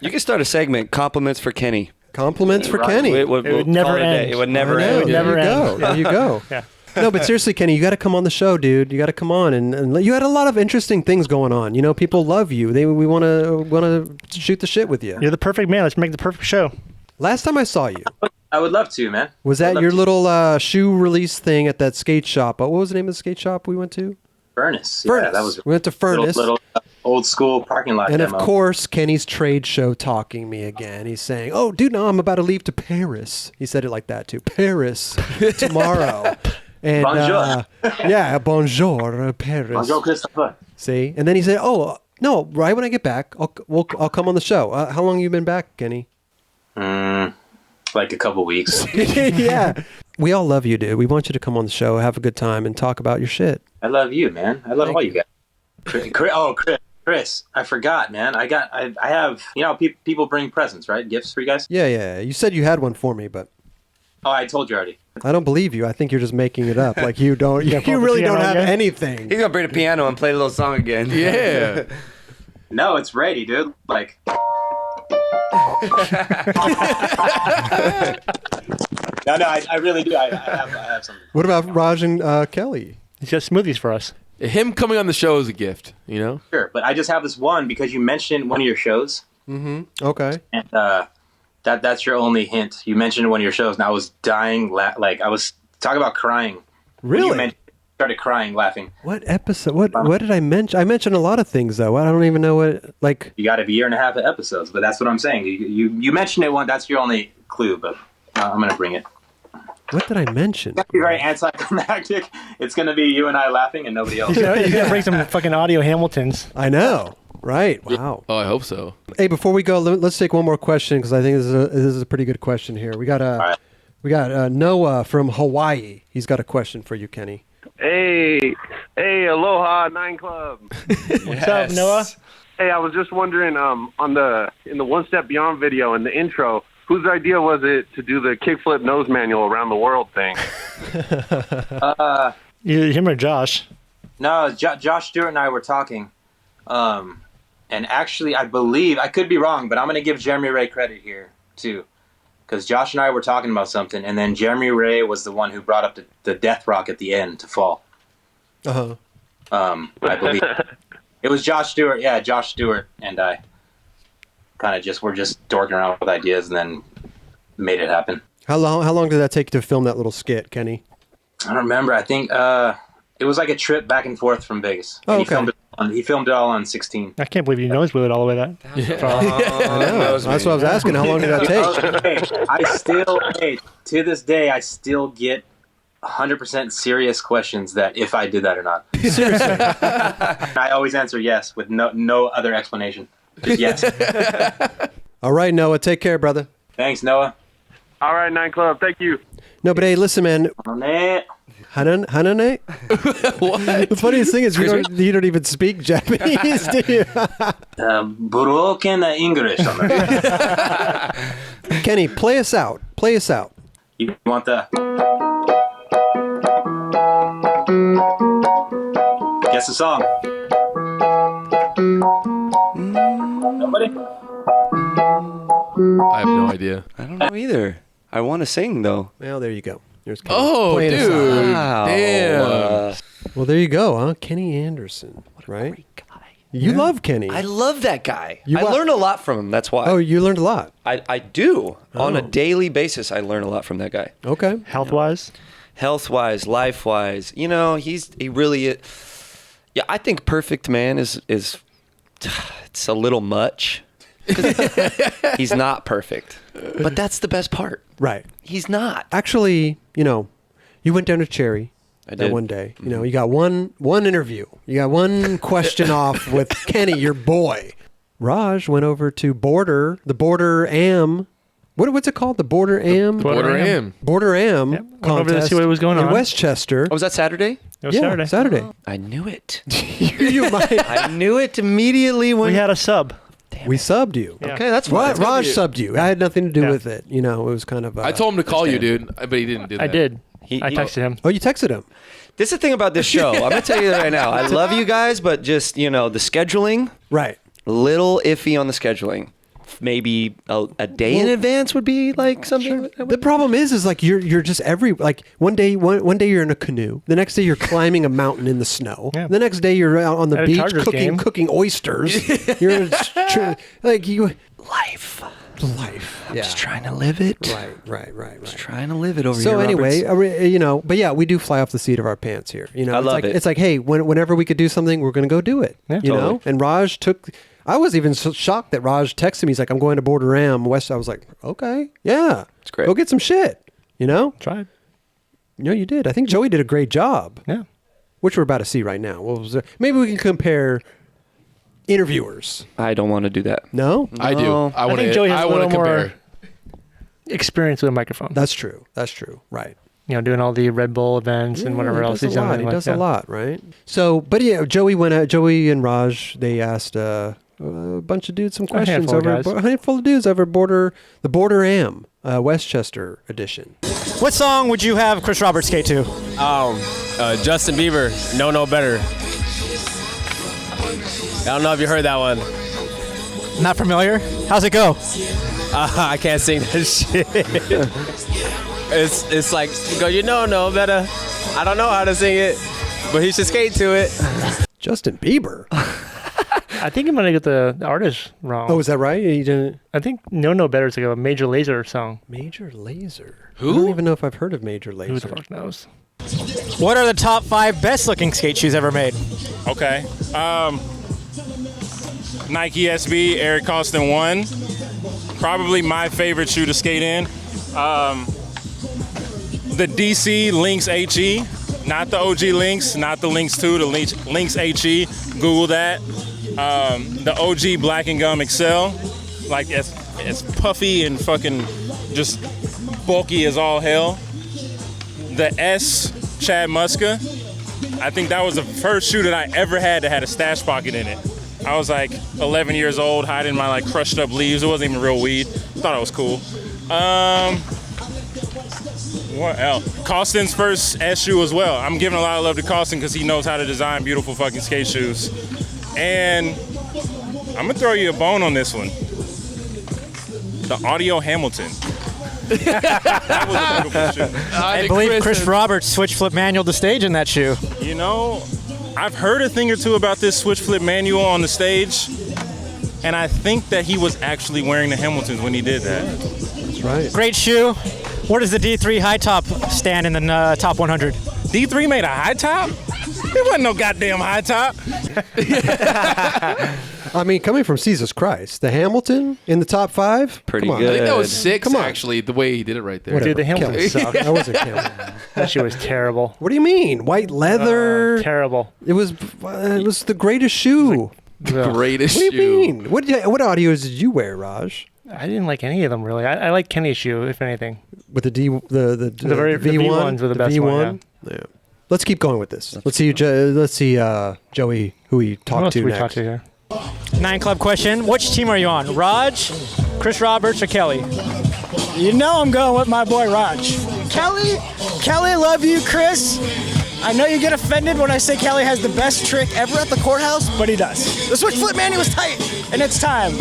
D: You can start a segment, compliments for Kenny.
A: Compliments for Kenny.
D: It would never end. It would never end.
A: There you go.
B: Yeah.
A: No, but seriously, Kenny, you got to come on the show, dude. You got to come on, and you had a lot of interesting things going on. You know, people love you. We want to shoot the shit with you.
B: You're the perfect man. Let's make the perfect show.
A: Last time I saw you,
F: I would love to, man.
A: was that your little shoe release thing at that skate shop? What was the name of the skate shop we went to?
F: Furnace.
A: Furnace.
F: Yeah, that was
A: We went to Furnace.
F: little old school parking lot
A: And
F: demo.
A: of course, Kenny's trade show talking me again. He's saying, "Oh, dude, no, I'm about to leave to Paris." He said it like that too. Paris tomorrow. And
F: Bonjour.
A: yeah, bonjour, Paris.
F: Bonjour, Christopher.
A: See, and then he said, "Oh, no, right when I get back, I'll come on the show." How long you been back, Kenny?
F: Like a couple weeks.
A: Yeah, we all love you, dude. We want you to come on the show, have a good time, and talk about your shit.
F: I love you, man. I love all you guys. Chris, I forgot, man. I have, you know, people bring presents, right? Gifts for you guys?
A: Yeah. You said you had one for me, but
F: Oh, I told you already.
A: I don't believe you. I think you're just making it up. Like you don't. You really don't have anything.
D: He's gonna bring the piano and play a little song again.
C: Yeah.
F: No, it's ready, dude. Like. No, I really do. I have something.
A: What about Raj and Kelly?
B: He's got smoothies for us.
C: Him coming on the show is a gift, you know?
F: Sure, but I just have this one because you mentioned one of your shows.
A: Mm-hmm. Okay.
F: And that's your only hint. You mentioned one of your shows, and I was dying. Like I was talking about crying.
A: Really?
F: Started crying, laughing.
A: What episode? What did I mention? I mentioned a lot of things though. I don't even know what. Like
F: you got a year and a half of episodes, but that's what I'm saying. You mentioned it one. That's your only clue, but I'm gonna bring it.
A: What did I mention?
F: It's gonna be very anticlimactic. It's gonna be you and I laughing and nobody else.
B: You gotta bring some fucking audio Hamiltons.
A: I know. Right. Wow.
C: Oh, I hope so.
A: Hey, before we go, let's take one more question because I think this is a pretty good question here. We got Noah from Hawaii. He's got a question for you, Kenny.
J: Hey, aloha, 9 Club.
B: What's up, Noah?
J: Hey, I was just wondering, in the One Step Beyond video in the intro, whose idea was it to do the kickflip nose manual around the world thing?
B: Him or Josh?
F: No, Josh Stewart and I were talking. And actually, I believe, I could be wrong, but I'm going to give Jeremy Ray credit here, too. Because Josh and I were talking about something, and then Jeremy Ray was the one who brought up the death rock at the end to fall.
A: Uh-huh.
F: I believe. It was Josh Stewart. Yeah, Josh Stewart and I kind of were just dorking around with ideas and then made it happen.
A: How long did that take you to film that little skit, Kenny?
F: I don't remember. I think it was like a trip back and forth from Vegas.
A: Oh,
F: and
A: okay.
F: He filmed it all on 16.
B: I can't believe you nosebleed it all the way that.
A: I know. That's what I was asking. How long did that take?
F: To this day, I still get 100% serious questions that if I did that or not.
A: Seriously.
F: I always answer yes with no other explanation. Just yes.
A: All right, Noah. Take care, brother.
F: Thanks, Noah.
J: All right, 9 Club. Thank you.
A: No, but hey, listen, man. Hanane?
C: What?
A: The funniest thing is you don't even speak Japanese, do you?
F: Broken English.
A: Kenny, play us out. Play us out.
F: You want the... Guess the song. Nobody?
C: I have no idea.
D: I don't know either. I want to sing, though.
A: Well, there you go. There's Kenny.
C: Oh,
A: Playing us out.
C: dude.
D: Wow.
C: Damn.
A: Well, there you go, huh? Kenny Anderson, right?
D: Great guy.
A: You love Kenny.
D: I love that guy.
A: You
D: I learned a lot from him. That's why.
A: Oh, you learned a lot.
D: I do. On a
A: Oh.
D: daily basis, I learn a lot from that guy.
A: Okay.
B: Health-wise?
D: Health-wise, life-wise. You know, he really... Yeah, I think perfect man is it's a little much. He's not perfect. But that's the best part.
A: Right.
D: He's not.
A: Actually, you went down to Cherry
D: I
A: that
D: did.
A: one day. You got one interview. You got one question off with Kenny, your boy. Raj went over to the Border Am. What's it called? The Border Am?
C: Border Am.
A: Border Am
B: Yep. Went
A: contest
B: over to see what was going
A: in
B: on.
A: Westchester.
D: Oh, was that Saturday?
B: It was
A: Yeah, Saturday.
D: I knew it.
A: You might.
D: I knew it immediately when...
B: We had a sub.
A: We subbed you.
B: Yeah.
D: Okay, that's fine.
A: Raj subbed you. I had nothing to do
B: Yeah.
A: with it. It was kind of...
C: I told him to call you, dude, but he didn't do that.
B: I did.
D: He-
B: I texted him.
A: Oh, you texted him.
D: This is the thing about this show. I'm going to tell you that right now. I love you guys, but just, the scheduling,
A: Right.
D: little iffy on the scheduling. Maybe a day in advance would be like something.
A: The problem is like you're just one day you're in a canoe, the next day you're climbing a mountain in the snow,
B: Yeah.
A: the next day you're out on the
B: At a
A: beach
B: Chargers game.
A: cooking oysters. You're
D: Life. I'm
A: Yeah.
D: just trying to live it.
A: Right.
D: Just trying to live it over here.
A: So anyway,
D: Roberts.
A: but yeah, we do fly off the seat of our pants here.
D: I love it.
A: It's like, hey, whenever we could do something, we're going to go do it.
B: Yeah.
A: you know.
D: Totally.
A: And Raj I was even so shocked that Raj texted me. He's like, I'm going to Border Am West. I was like, okay, yeah,
D: It's great.
A: Go get some shit.
B: Tried.
A: No, you did. I think Joey did a great job.
B: Yeah.
A: Which we're about to see right now. Maybe we can compare interviewers.
D: I don't want to do that.
A: No?
C: I do.
D: No.
C: I want
B: think Joey has
C: to
B: a little
C: compare.
B: more experience with a microphone.
A: That's true. Right.
B: Doing all the Red Bull events and whatever else he's done.
A: He does a lot, right? So, but yeah, Joey and Raj, they asked a bunch of dudes some questions
B: handful
A: a handful of dudes over the Border Am Westchester edition.
K: What song would you have Chris Roberts skate to?
L: Justin Bieber, No Better. I don't know if you heard that one.
K: Not familiar? How's it go?
L: I can't sing that shit. It's like, you go, no better. I don't know how to sing it, but he should skate to it.
A: Justin Bieber.
B: I think I'm going to get the artist wrong.
A: Oh, is that right? You didn't...
B: I think No Better is like a Major Lazer song.
A: Major Lazer.
C: Who?
A: I don't even know if I've heard of Major Lazer.
B: Who the fuck knows?
K: What are the top 5 best looking skate shoes ever made?
M: Okay. Nike SB, Eric Costin 1. Probably my favorite shoe to skate in. The DC Lynx HE. Not the OG Lynx, not the Lynx 2, the Lynx HE. Google that. The OG Black and Gum XL. Like, it's puffy and fucking just bulky as all hell. The S Chad Muska. I think that was the first shoe that I ever had that had a stash pocket in it. I was like 11 years old, hiding my like crushed up leaves. It wasn't even real weed. Thought it was cool. What else? Costin's first S shoe as well. I'm giving a lot of love to Costin because he knows how to design beautiful fucking skate shoes. And I'm gonna throw you a bone on this one. The Audio Hamilton. That was a beautiful shoe.
K: I believe Chris Roberts switch flip manual the stage in that shoe.
M: You know, I've heard a thing or two about this switch flip manual on the stage, and I think that he was actually wearing the Hamiltons when he did that.
A: That's right.
K: Great shoe. Where does the D3 high top stand in the top 100?
M: D3 made a high top? There wasn't no goddamn high top.
A: I mean, coming from Jesus Christ, the Hamilton in the top 5?
D: Pretty
C: I
D: good.
C: think that was 6,
A: Come on.
C: actually, the way he did it right there.
A: Whatever.
B: Dude, the Hamilton
A: Kelly.
B: sucked.
A: That wasn't Hamilton.
B: That shit was terrible.
A: What do you mean? White leather?
B: Terrible.
A: It was the greatest shoe.
C: The greatest
A: What do you
C: shoe.
A: mean? What audios did you wear, Raj?
B: I didn't like any of them really. I like Kenny's shoe, if anything.
A: With the
B: The
A: V1?
B: V1s were the best one.
A: Yeah. Let's keep going with this. Let's see Joey, who we
B: What
A: talked
B: else
A: to
B: did we
A: next.
B: talk to here?
K: 9 Club question. Which team are you on? Raj, Chris Roberts, or Kelly?
N: You know I'm going with my boy Raj. Kelly, love you, Chris. I know you get offended when I say Kelly has the best trick ever at the courthouse, but he does. The switch flip manny was tight, and it's time.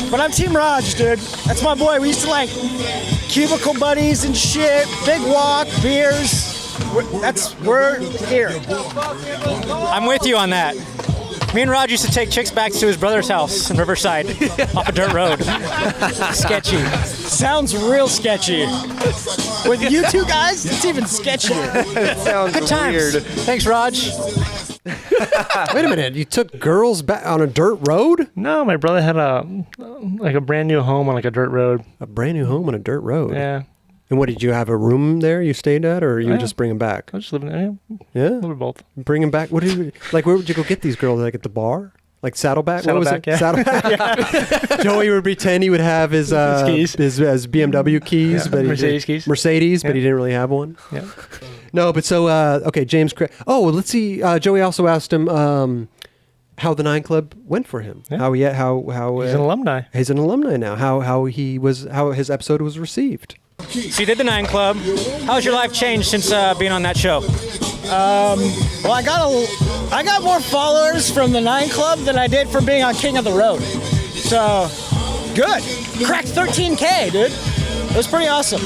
N: But I'm Team Raj, dude. That's my boy. We used to like cubicle buddies and shit, big walk, beers. We're here.
K: I'm with you on that. Me and Raj used to take chicks back to his brother's house in Riverside off a dirt road. Sketchy.
N: Sounds real sketchy. With you two guys, it's even sketchier.
D: Sounds
K: Good times.
D: weird.
K: Thanks, Raj.
A: Wait a minute. You took girls back on a dirt road?
B: No, my brother had a brand new home on like a dirt road.
A: A brand new home on a dirt road?
B: Yeah.
A: And what, did you have a room there you stayed at, or you
B: Yeah.
A: just bring them back?
B: I was just living there.
A: Yeah?
B: A little bit both.
A: Bring them back? What did you, like, where would you go get these girls? Like at the bar? Like Saddleback? What was
B: Saddleback,
A: it?
B: yeah.
A: Saddleback? Joey would pretend he would have his
B: keys.
A: his BMW keys,
B: Yeah.
A: but
B: Mercedes keys.
A: Mercedes, but
B: Yeah.
A: he didn't really have one.
B: Yeah.
A: No, but so okay, James. Oh, well, let's see. Joey also asked him how the 9 Club went for him.
B: Yeah.
A: How
B: He's an alumni.
A: He's an alumni now. How his episode was received.
K: So you did the 9 Club. How's your life changed since being on that show?
N: Well, I got more followers from the 9 Club than I did from being on King of the Road. So, good. Cracked 13K, dude. It was pretty awesome.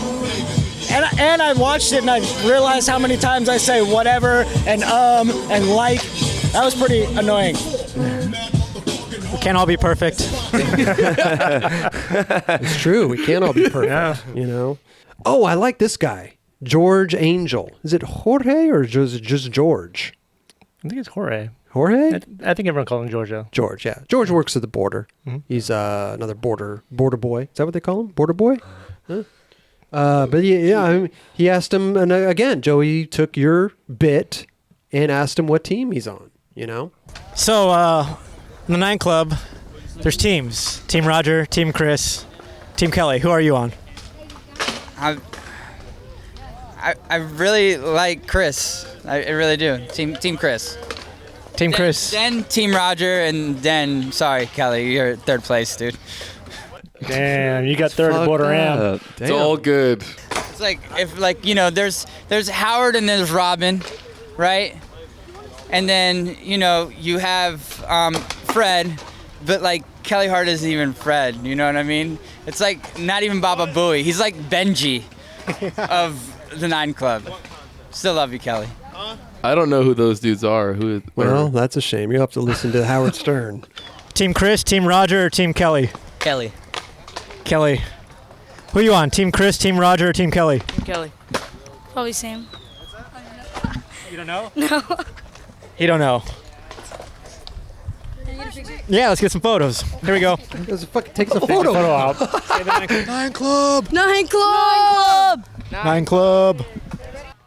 N: And I watched it and I realized how many times I say whatever and like. That was pretty annoying.
K: We can't all be perfect.
A: It's true. We can't all be perfect.
B: Yeah.
A: You know. Oh, I like this guy, George Angel. Is it Jorge or just George?
B: I think it's Jorge.
A: Jorge?
B: I think everyone calls him George, though.
A: George, yeah. George works at the border.
B: Mm-hmm.
A: He's another border boy. Is that what they call him? Border boy? Huh? But yeah, I mean, he asked him, and again, Joey took your bit and asked him what team he's on, you know?
K: So, in the 9 Club, there's teams. Team Roger, Team Chris, Team Kelly. Who are you on?
O: I really like Chris. I really do. Team Chris.
K: Team Chris.
O: Then Team Roger, and then, sorry, Kelly, you're third place, dude.
B: Damn, you got third at Border Am.
C: It's all good.
O: It's like, there's Howard and there's Robin, right? And then, you have Fred, but like Kelly Hart isn't even Fred, you know what I mean? It's like not even Baba Booey. He's like Benji of the 9 Club. Still love you, Kelly.
C: I don't know who those dudes are.
A: Well, that's a shame. You'll have to listen to Howard Stern.
K: Team Chris, Team Roger, or Team Kelly?
O: Kelly.
K: Kelly. Who you on? Team Chris, Team Roger, or Team Kelly?
P: Kelly. Probably same.
K: You don't know?
P: No.
K: He don't know. Yeah, let's get some photos. Here we go.
A: Take a photo
B: out.
A: 9 Club.
P: 9 Club.
K: 9 Club.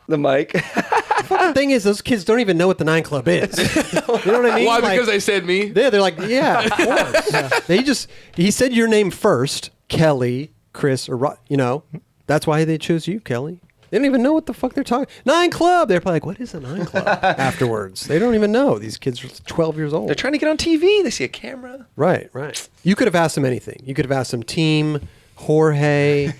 D: The mic.
A: The thing is, those kids don't even know what the 9 Club is. You know what I mean?
C: Why?
A: Like,
C: Because they said me?
A: Yeah, they're like, yeah, of course. Yeah. He said your name first, Kelly, Chris, or that's why they chose you, Kelly. They don't even know what the fuck they're talking. 9 Club. They're probably like, what is a 9 Club? Afterwards, they don't even know. These kids are 12 years old.
D: They're trying to get on TV. They see a camera.
A: Right. You could have asked them anything. You could have asked them team, Jorge,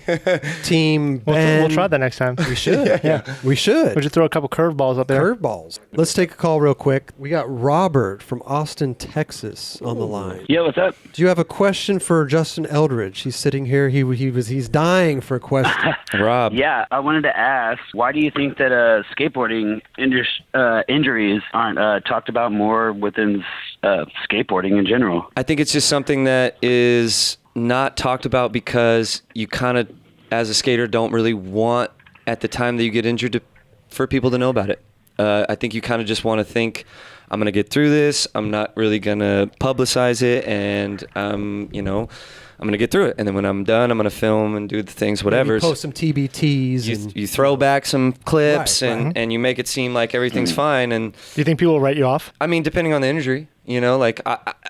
A: Team Ben.
B: We'll try that next time.
A: We should. We should.
B: We should throw a couple curveballs up there.
A: Curveballs. Let's take a call real quick. We got Robert from Austin, Texas on the line.
Q: Yeah, what's up?
A: Do you have a question for Justin Eldridge? He's sitting here. He's dying for a question.
D: Rob.
Q: Yeah, I wanted to ask, why do you think that skateboarding injuries aren't talked about more within skateboarding in general?
D: I think it's just something that is not talked about because you kind of, as a skater, don't really want at the time that you get injured for people to know about it. I think you kind of just want to think, I'm going to get through this. I'm not really going to publicize it, and I'm going to get through it. And then when I'm done, I'm going to film and do the things, whatever.
A: You post some TBTs.
D: You throw back some clips, and you make it seem like everything's fine. And
B: do you think people will write you off?
D: I mean, depending on the injury. Like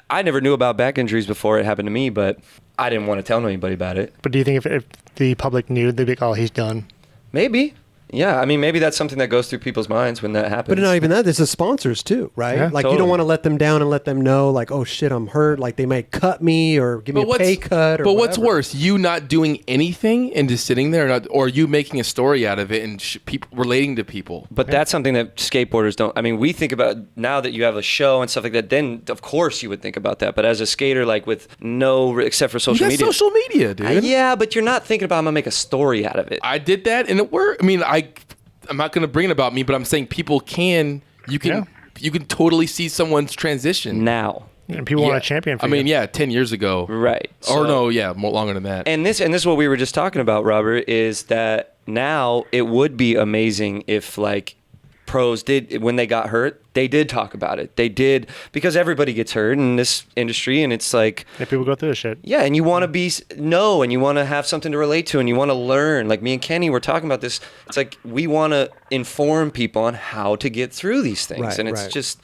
D: I never knew about back injuries before it happened to me, but I didn't want to tell anybody about it.
B: But do you think if the public knew, they'd be like, oh, he's done?
D: Maybe. Yeah, I mean, maybe that's something that goes through people's minds when that happens.
A: But not even that. There's the sponsors too, right?
D: Yeah,
A: like
D: totally.
A: you don't want to let them down and let them know, like, oh shit, I'm hurt. Like they might cut me or give me a pay cut. Or
C: but what's
A: whatever.
C: worse, you not doing anything and just sitting there, or you making a story out of it and people relating to people?
D: But that's something that skateboarders don't. I mean, we think about now that you have a show and stuff like that. Then of course you would think about that. But as a skater, like with no, except for social media,
C: social media, dude.
D: Yeah, but you're not thinking about I'm gonna make a story out of it.
C: I did that, and it worked. I mean, I'm not going to bring it about me, but I'm saying you can totally see someone's transition
D: now.
B: And people want a champion for
C: I mean, 10 years ago.
D: Right.
C: Or more longer than that.
D: And this is what we were just talking about, Robert, is that now it would be amazing if like pros did, when they got hurt, they did talk about it. They did, because everybody gets hurt in this industry, and it's like...
B: Yeah, people go through this shit.
D: Yeah, and you want to and you want to have something to relate to, and you want to learn. Like me and Kenny were talking about this. It's like we want to inform people on how to get through these things.
A: Right,
D: and it's just...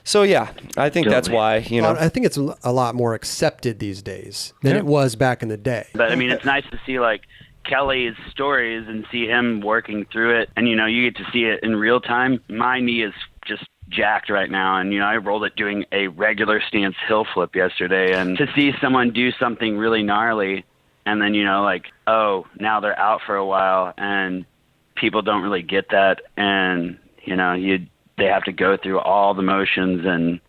D: So, yeah, I think that's why,
A: I think it's a lot more accepted these days than it was back in the day.
Q: But, I mean, it's nice to see, like, Kelly's stories and see him working through it. And, you get to see it in real time. My knee is just jacked right now, and I rolled it doing a regular stance hill flip yesterday, and to see someone do something really gnarly and then now they're out for a while, and people don't really get that, and they have to go through all the motions, and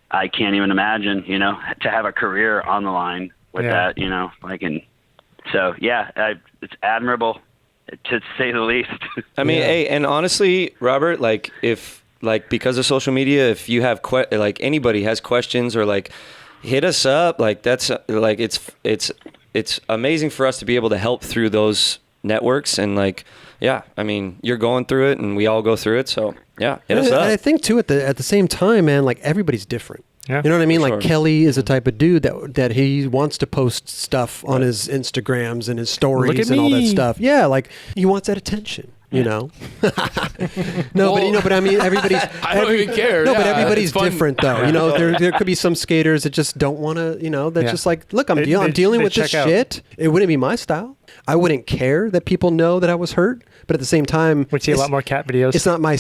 Q: I can't even imagine to have a career on the line with that, so it's admirable, to say the least.
D: I mean, hey, and honestly, Robert, because of social media, if you have anybody has questions or hit us up, that's it's amazing for us to be able to help through those networks, and I mean, you're going through it, and we all go through it, so hit us up.
A: And I think too, at the same time, man, everybody's different.
B: Yeah.
A: You know what I mean?
D: Sure.
A: Kelly is a type of dude that he wants to post stuff on his Instagrams and his stories and all that stuff. Yeah, he wants that attention. No, but I mean, everybody's.
C: I don't even care.
A: No, but everybody's different, though. There could be some skaters that just don't want to. That's just look, I'm dealing with this shit. It wouldn't be my style. I wouldn't care that people know that I was hurt, but at the same time,
B: we see a lot more cat videos.
A: It's not my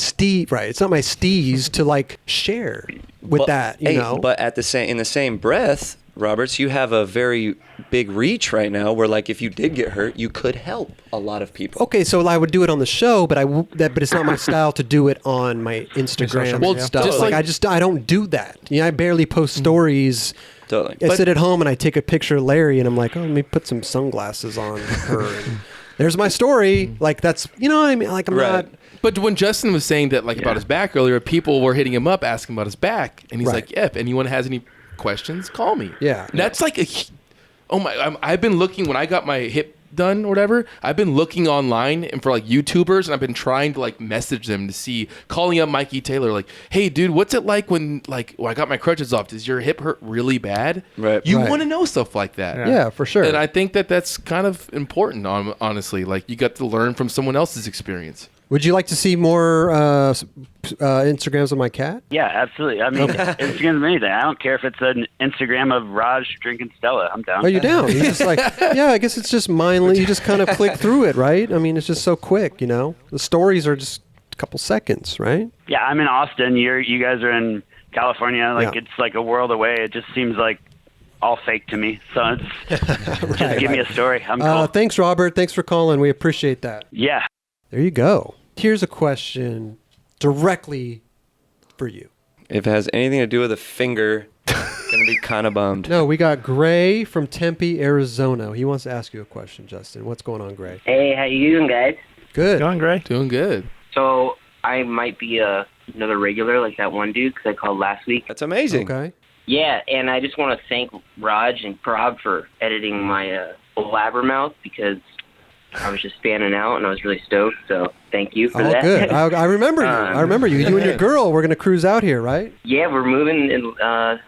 A: right? It's not my steez to share with that.
D: But in the same breath, Roberts, you have a very big reach right now where if you did get hurt, you could help a lot of people.
A: Okay, so I would do it on the show, but but it's not my style to do it on my Instagram and stuff. I don't do that. I barely post stories.
D: Totally.
A: I sit at home and I take a picture of Larry and I'm like, oh, let me put some sunglasses on her. And there's my story. That's, what I mean? I'm not.
C: But when Justin was saying that about his back earlier, people were hitting him up asking about his back, and he's like, yeah, if anyone has any questions, call me.
A: Yeah.
C: And that's I've been looking when I got my hip done or whatever. I've been looking online and for YouTubers, and I've been trying to message them to see, calling up Mikey Taylor, hey dude, what's it like when I got my crutches off? Does your hip hurt really bad?
D: Right.
C: You want to know stuff like that.
A: Yeah, for sure.
C: And I think that's kind of important, honestly. You got to learn from someone else's experience.
A: Would you like to see more Instagrams of my cat?
Q: Yeah, absolutely. I mean, Instagram's anything. I don't care if it's an Instagram of Raj drinking Stella. I'm down.
A: Oh, you're down. You're just I guess it's just mindless. You just kind of click through it, right? I mean, it's just so quick, The stories are just a couple seconds, right?
Q: Yeah, I'm in Austin. You guys are in California. It's a world away. It just seems like all fake to me. So it's just give me a story. I'm cool.
A: Thanks, Robert. Thanks for calling. We appreciate that.
Q: Yeah.
A: There you go. Here's a question directly for you.
D: If it has anything to do with a finger, I'm going to be kind of bummed.
A: No, we got Gray from Tempe, Arizona. He wants to ask you a question, Justin. What's going on, Gray?
R: Hey, how you doing, guys?
A: Good.
B: Going, Gray?
C: Doing good.
R: So I might be another regular like that one dude because I called last week.
D: That's amazing.
A: Okay.
R: Yeah, and I just want to thank Raj and Prab for editing my blabbermouth because I was just fanning out and I was really stoked. So thank you for that.
A: Good. I remember you. I remember you. You and your girl, we're going to cruise out here, right?
R: Yeah, we're moving in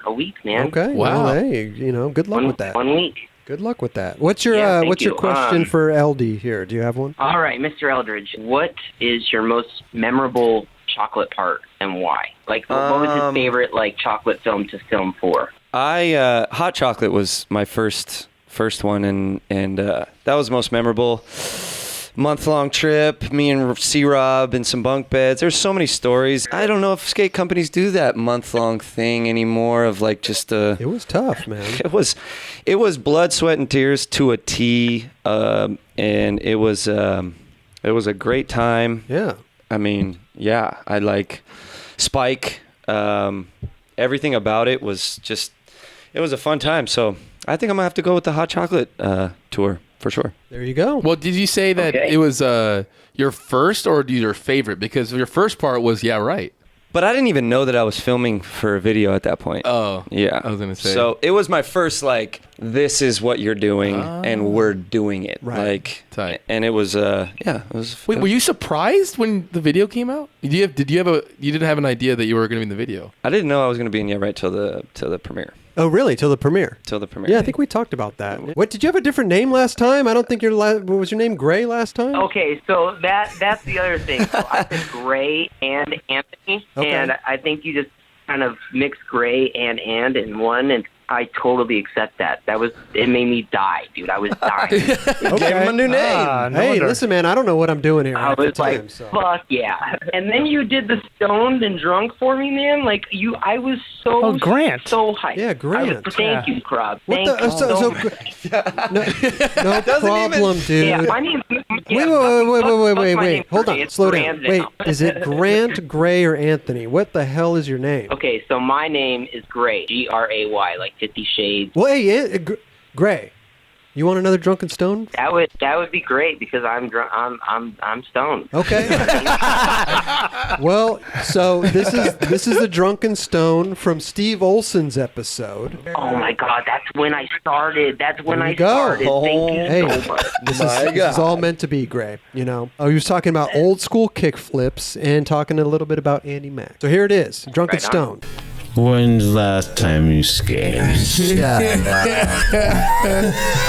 R: a week, man.
A: Okay.
C: Wow.
A: Well, hey, good luck with that.
R: 1 week.
A: Good luck with that. What's your
R: thank
A: what's your
R: you.
A: question for LD here? Do you have one?
R: All right, Mr. Eldridge, what is your most memorable chocolate part and why? Like, what was his favorite chocolate film to film for?
D: Hot chocolate was my first one, and that was most memorable. Month-long trip, me and C-Rob in some bunk beds. There's so many stories. I don't know if skate companies do that month-long thing anymore of just a...
A: It was tough, man.
D: It was blood, sweat, and tears to a T, and it was a great time.
A: Yeah.
D: I mean, yeah, I like Spike. Everything about it was just... It was a fun time, so I think I'm going to have to go with the hot chocolate tour. For sure.
A: There you go.
C: Well, did you say that it was your first or your favorite? Because your first part was, yeah, right.
D: But I didn't even know that I was filming for a video at that point.
C: Oh.
D: Yeah.
C: I was going to say.
D: So it was my first, this is what you're doing, and we're doing it.
A: Right.
C: Tight.
D: And it was, it was...
C: Wait, were you surprised when the video came out? You didn't have an idea that you were going to be in the video?
D: I didn't know I was going to be in Yeah Right till the premiere.
A: Oh, really? Till the premiere?
D: Till the premiere.
A: Yeah, I think we talked about that. What, did you have a different name last time? I don't think what was your name Gray last time?
R: Okay, so that's the other thing. So I said Gray and Anthony, and I think you just kind of mixed Gray and in one, and I totally accept that. It made me die, dude. I was dying.
A: Okay.
D: Gave him a new name.
A: Hey, listen, man, I don't know what I'm doing here.
R: I was fuck yeah. And then you did the stoned and drunk for me, man. I was so
B: Grant.
R: so hyped.
A: Yeah, Grant.
R: Thank you, Crab.
A: What
R: Thank you so much.
A: No problem, dude.
R: Yeah, my name.
A: Wait. Hold on. Slow down. Wait, is it Grant, Gray, or Anthony? What the hell is your name?
R: Okay, so my name is Gray. Gray, like 50 Shades.
A: Well, hey, Gray, you want another drunken stone?
R: That would be great because I'm drunk. I'm stoned.
A: Okay. Well, so this is the drunken stone from Steve Olson's episode.
R: Oh my God, that's when I started. That's when I
A: go.
R: started. Thank you so much.
A: This is all meant to be, Gray. He was talking about old school kick flips and talking a little bit about Andy Mack. So here it is, drunken stone.
S: When's the last time you skated? I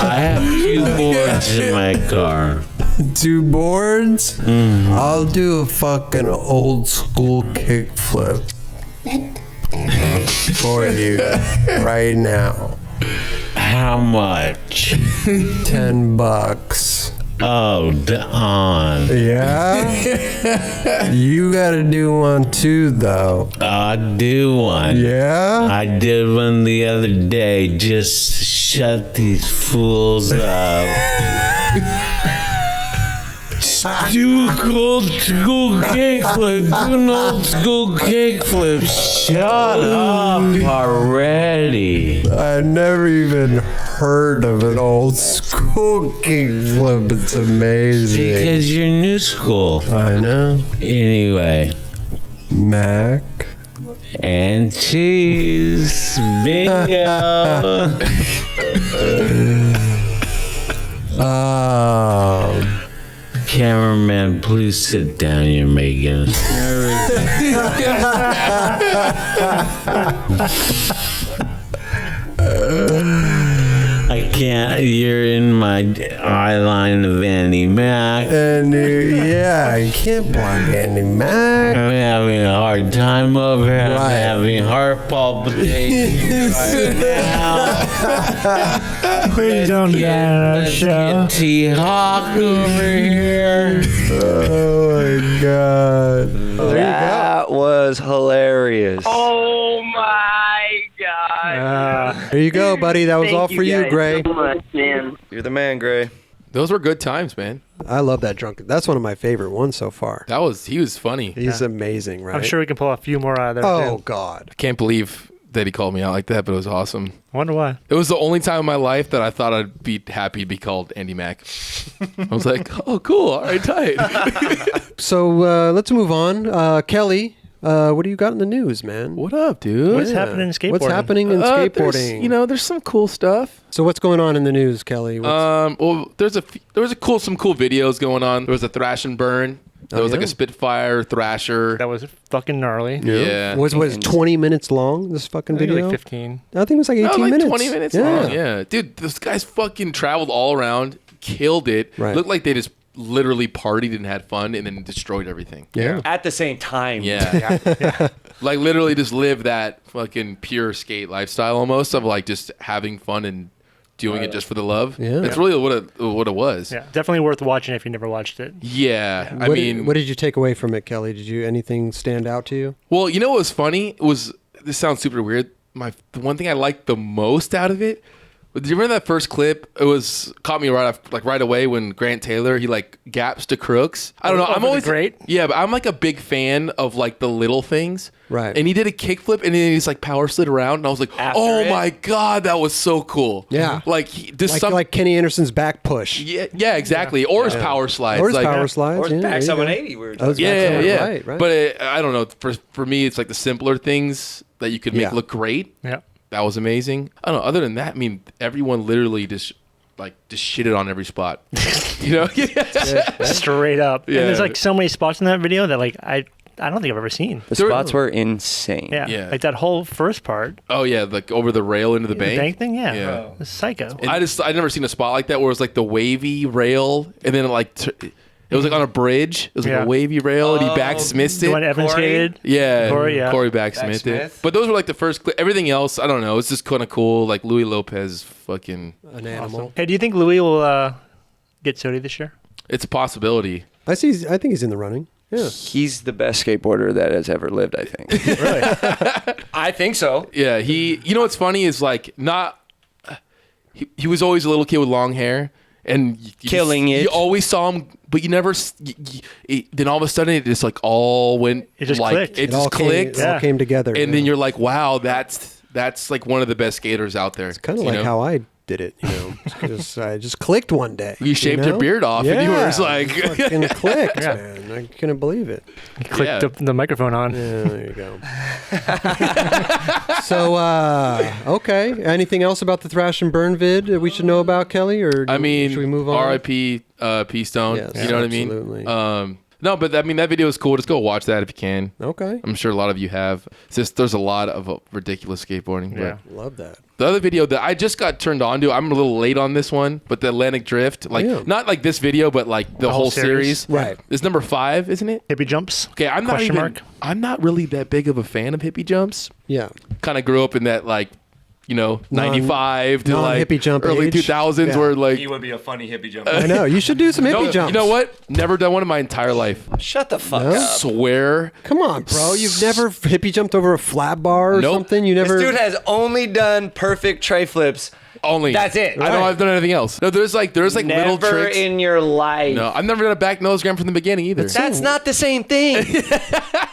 S: have 2 boards in my car.
T: 2 boards?
S: Mm-hmm.
T: I'll do a fucking old school kickflip for you right now.
S: How much?
T: $10.
S: Oh, Don.
T: Yeah? You gotta do one too, though.
S: I'll do one.
T: Yeah?
S: I did one the other day. Just shut these fools up. Do old school kickflip. Do an old school kickflip. Shut up already.
T: I never even heard of an old school kickflip. It's amazing.
S: Because you're new school.
T: I know.
S: Anyway.
T: Mac.
S: And cheese. Bingo. Cameraman, please sit down. You're making us I can't. You're in my eye line of Andy Mack.
T: And yeah, you can't block Andy Mack.
S: I'm having a hard time over here. I'm having heart palpitations right now.
N: Please don't get on our show.
S: T-Hawk over here.
T: Oh my God.
D: That was hilarious.
R: Oh my God.
A: There you go, buddy. That was
R: Thank
A: all for you,
R: guys
A: Gray.
R: So much, man.
D: You're the man, Gray.
C: Those were good times, man.
A: I love that drunk. That's one of my favorite ones so far.
C: He was funny.
A: He's amazing, right?
B: I'm sure we can pull a few more out of there.
A: Oh
B: too.
A: God.
C: I can't believe that he called me out like that, but it was awesome.
B: I wonder why.
C: It was the only time in my life that I thought I'd be happy to be called Andy Mack. I was like, oh, cool. All right, tight.
A: So let's move on. Kelly, what do you got in the news, man?
C: What up, dude?
B: What's happening in skateboarding?
A: What's happening in skateboarding?
C: There's some cool stuff.
A: So what's going on in the news, Kelly?
C: Well, there was some cool videos going on. There was a Thrash and Burn. There was like a Spitfire Thrasher.
B: That was fucking gnarly.
C: Yeah.
A: Was 20 minutes long, this fucking
B: I think
A: video?
B: like 15.
A: I think it was like 18
C: like
A: minutes.
C: 20 minutes long, yeah. Dude, those guys fucking traveled all around, killed it.
A: Right.
C: Looked like they just literally partied and had fun and then destroyed everything.
A: Yeah.
D: At the same time.
C: Yeah. Like literally just live that fucking pure skate lifestyle almost of like just having fun and doing it just for the love.
A: Yeah.
C: That's really what it was.
B: Yeah, definitely worth watching if you never watched it.
C: Yeah.
A: What did you take away from it, Kelly? Did you anything stand out to you?
C: Well, you know what was funny? This sounds super weird. The one thing I liked the most out of it, do you remember that first clip? It was caught me right away when Grant Taylor he like gaps to Crooks. I don't know. I'm always
B: great.
C: Yeah, but I'm like a big fan of like the little things.
A: Right.
C: And he did a kickflip and then he's like power slid around and I was like, my god, that was so cool.
A: Yeah.
C: Like like
A: Kenny Anderson's back push.
C: Yeah, exactly. Or his power slides.
A: Or his
C: like,
A: power slides.
D: Or his
A: yeah,
D: back
A: there you go.
D: 780 we were
A: That was
D: talking
A: back
C: Yeah.
A: 780, Right.
C: But I don't know. For me, it's like the simpler things that you could make look great.
B: Yeah.
C: That was amazing. I don't know. Other than that, I mean, everyone literally just shitted on every spot.
B: Straight up.
C: Yeah.
B: And there's like so many spots in that video that like I don't think I've ever seen.
D: The spots were insane.
B: Yeah. Like that whole first part.
C: Oh yeah, like over the rail into the bank.
B: The bank thing, yeah.
C: Yeah.
B: It's psycho.
C: I'd never seen a spot like that where it was like the wavy rail and then it was like on a bridge. It was like a wavy rail and he backsmithed it.
B: The one Evan skated.
C: Yeah,
B: Corey
C: backsmithed it. But those were like the first everything else, I don't know. It's just kind of cool. Like Louis Lopez, fucking
A: an animal.
B: Hey, do you think Louis will get Sodi this year?
C: It's a possibility.
A: I think he's in the running. Yeah.
D: He's the best skateboarder that has ever lived, I think.
B: Really?
D: I think so.
C: Yeah, you know what's funny is like he was always a little kid with long hair and
D: Killing it.
C: You always saw him, but you never. Then all of a sudden, it just like all went.
B: It just
C: like,
B: clicked.
C: It just clicked.
A: It all came together.
C: And then you're like, wow, that's like one of the best skaters out there. It's
A: kind of like how I did it, I just clicked one day.
C: You shaved your beard off, and you were just like,
A: fucking clicked, man. I couldn't believe it.
B: Clicked the microphone on.
A: Yeah, there you go. So, okay. Anything else about the Thrash and Burn vid that we should know about, Kelly? Or should we move on?
C: R.I.P. P Stone.
A: Yes,
C: you know what I mean?
A: absolutely.
C: No, but I mean that video is cool. Just go watch that if you can.
A: Okay.
C: I'm sure a lot of you have. It's just there's a lot of ridiculous skateboarding.
A: Yeah, love that.
C: The other video that I just got turned on to, I'm a little late on this one, but the Atlantic Drift, not like this video, but like the whole series.
A: Right.
C: Is number 5, isn't it?
B: Hippie Jumps.
C: Okay, I'm not really that big of a fan of Hippie Jumps.
A: Yeah.
C: Kind of grew up in that 95 to
A: hippie jump
C: early
A: age.
C: 2000s where like
D: He would be a funny hippie jump.
A: I know. You should do some hippie jumps.
C: You know what? Never done one in my entire life.
D: Shut the fuck
A: No?
D: up.
C: Swear.
A: Come on, bro. You've never hippie jumped over a flat bar or something? You never.
D: This dude has only done perfect tray flips.
C: Only.
D: That's it.
C: I don't have done anything else. No, there's like little
D: Never
C: tricks.
D: in your life.
C: No, I've never done a back nose grind from the beginning either.
D: That's not the same thing.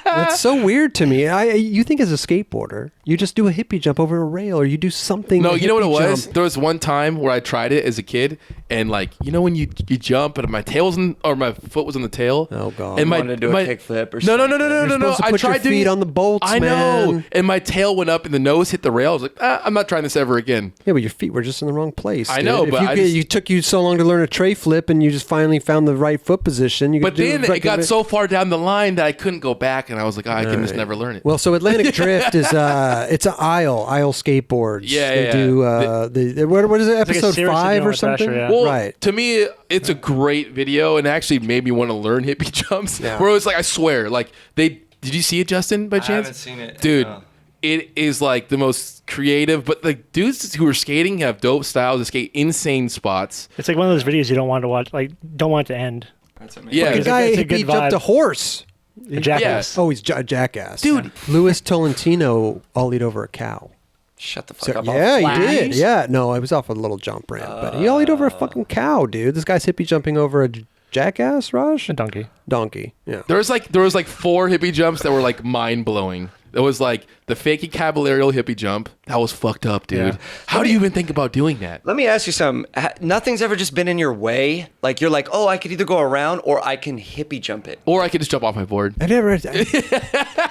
A: That's so weird to me. You think as a skateboarder, you just do a hippie jump over a rail, or you do something.
C: No, you know what it
A: hippie
C: was?
A: jump.
C: There was one time where I tried it as a kid, and when you jump, and my foot was on the tail.
A: Oh god!
C: And
D: I wanted to do a kickflip or
C: no.
D: something.
A: You're supposed to
C: I
A: put
C: tried
A: your feet
C: doing
A: on the bolts.
C: I know,
A: man.
C: and my tail went up, and the nose hit the rail. I was like, I'm not trying this ever again.
A: Yeah, but your feet were just in the wrong place.
C: I
A: dude.
C: know,
A: If
C: but
A: you took you so long to learn a tray flip, and you just finally found the right foot position.
C: But then it got so far down the line that I couldn't go back, and I was like, I can just never learn it.
A: Well, so Atlantic Drift is it's an aisle skateboards.
C: Yeah,
A: they do. What is it?
B: like a
A: Episode
B: series
A: 5
B: video
A: or
B: on
A: something?
B: Thrasher, yeah.
C: Well,
A: right.
C: to me, it's a great video, and actually made me want to learn hippie jumps.
A: Yeah.
C: Where it was like, I swear, did you see it, Justin, by chance?
D: I haven't seen it.
C: Dude.
D: No.
C: It is like the most creative, but the dudes who are skating have dope styles. They skate insane spots.
B: It's like one of those videos you don't want to watch, don't want it to end.
D: That's amazing.
C: Yeah,
A: The
B: It's a-
A: guy
B: it's a
A: he
B: good
A: jumped a
B: vibe.
A: horse.
B: A jackass.
A: Oh, he's a jackass,
C: Dude.
A: Louis Tolentino ollied over a cow.
D: Shut the fuck up.
A: Yeah, he did. Yeah, no, I was off a little jump ramp, but he ollied over a fucking cow, dude. This guy's hippie jumping over a jackass, Raj?
B: A donkey.
A: Donkey, yeah.
C: There was like 4 hippie jumps that were like mind blowing. It was like the fakey caballerial hippie jump. That was fucked up, dude.
D: Yeah.
C: How do you even think about doing that?
D: Let me ask you something. Nothing's ever just been in your way? Like, you're like, oh, I could either go around or I can hippie jump it.
C: Or I could just jump off my board.
A: I never.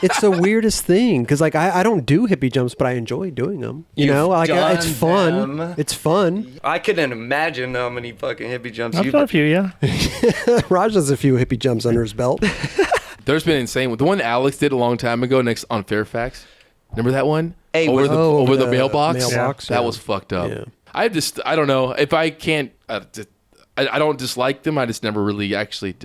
A: It's the weirdest thing because, like, I don't do hippie jumps, but I enjoy doing them. You know, like it's fun.
D: them.
A: It's fun.
D: I couldn't imagine how many fucking hippie jumps
B: I've
D: you've
B: done a few, yeah.
A: Raj has a few hippie jumps under his belt.
C: There's been insane. The one Alex did a long time ago next on Fairfax. Remember that one?
D: Hey,
C: over the mailbox?
A: mailbox,
C: That
A: yeah.
C: was fucked up.
A: Yeah.
C: I don't know. If I can't, I don't dislike them. I just never really actually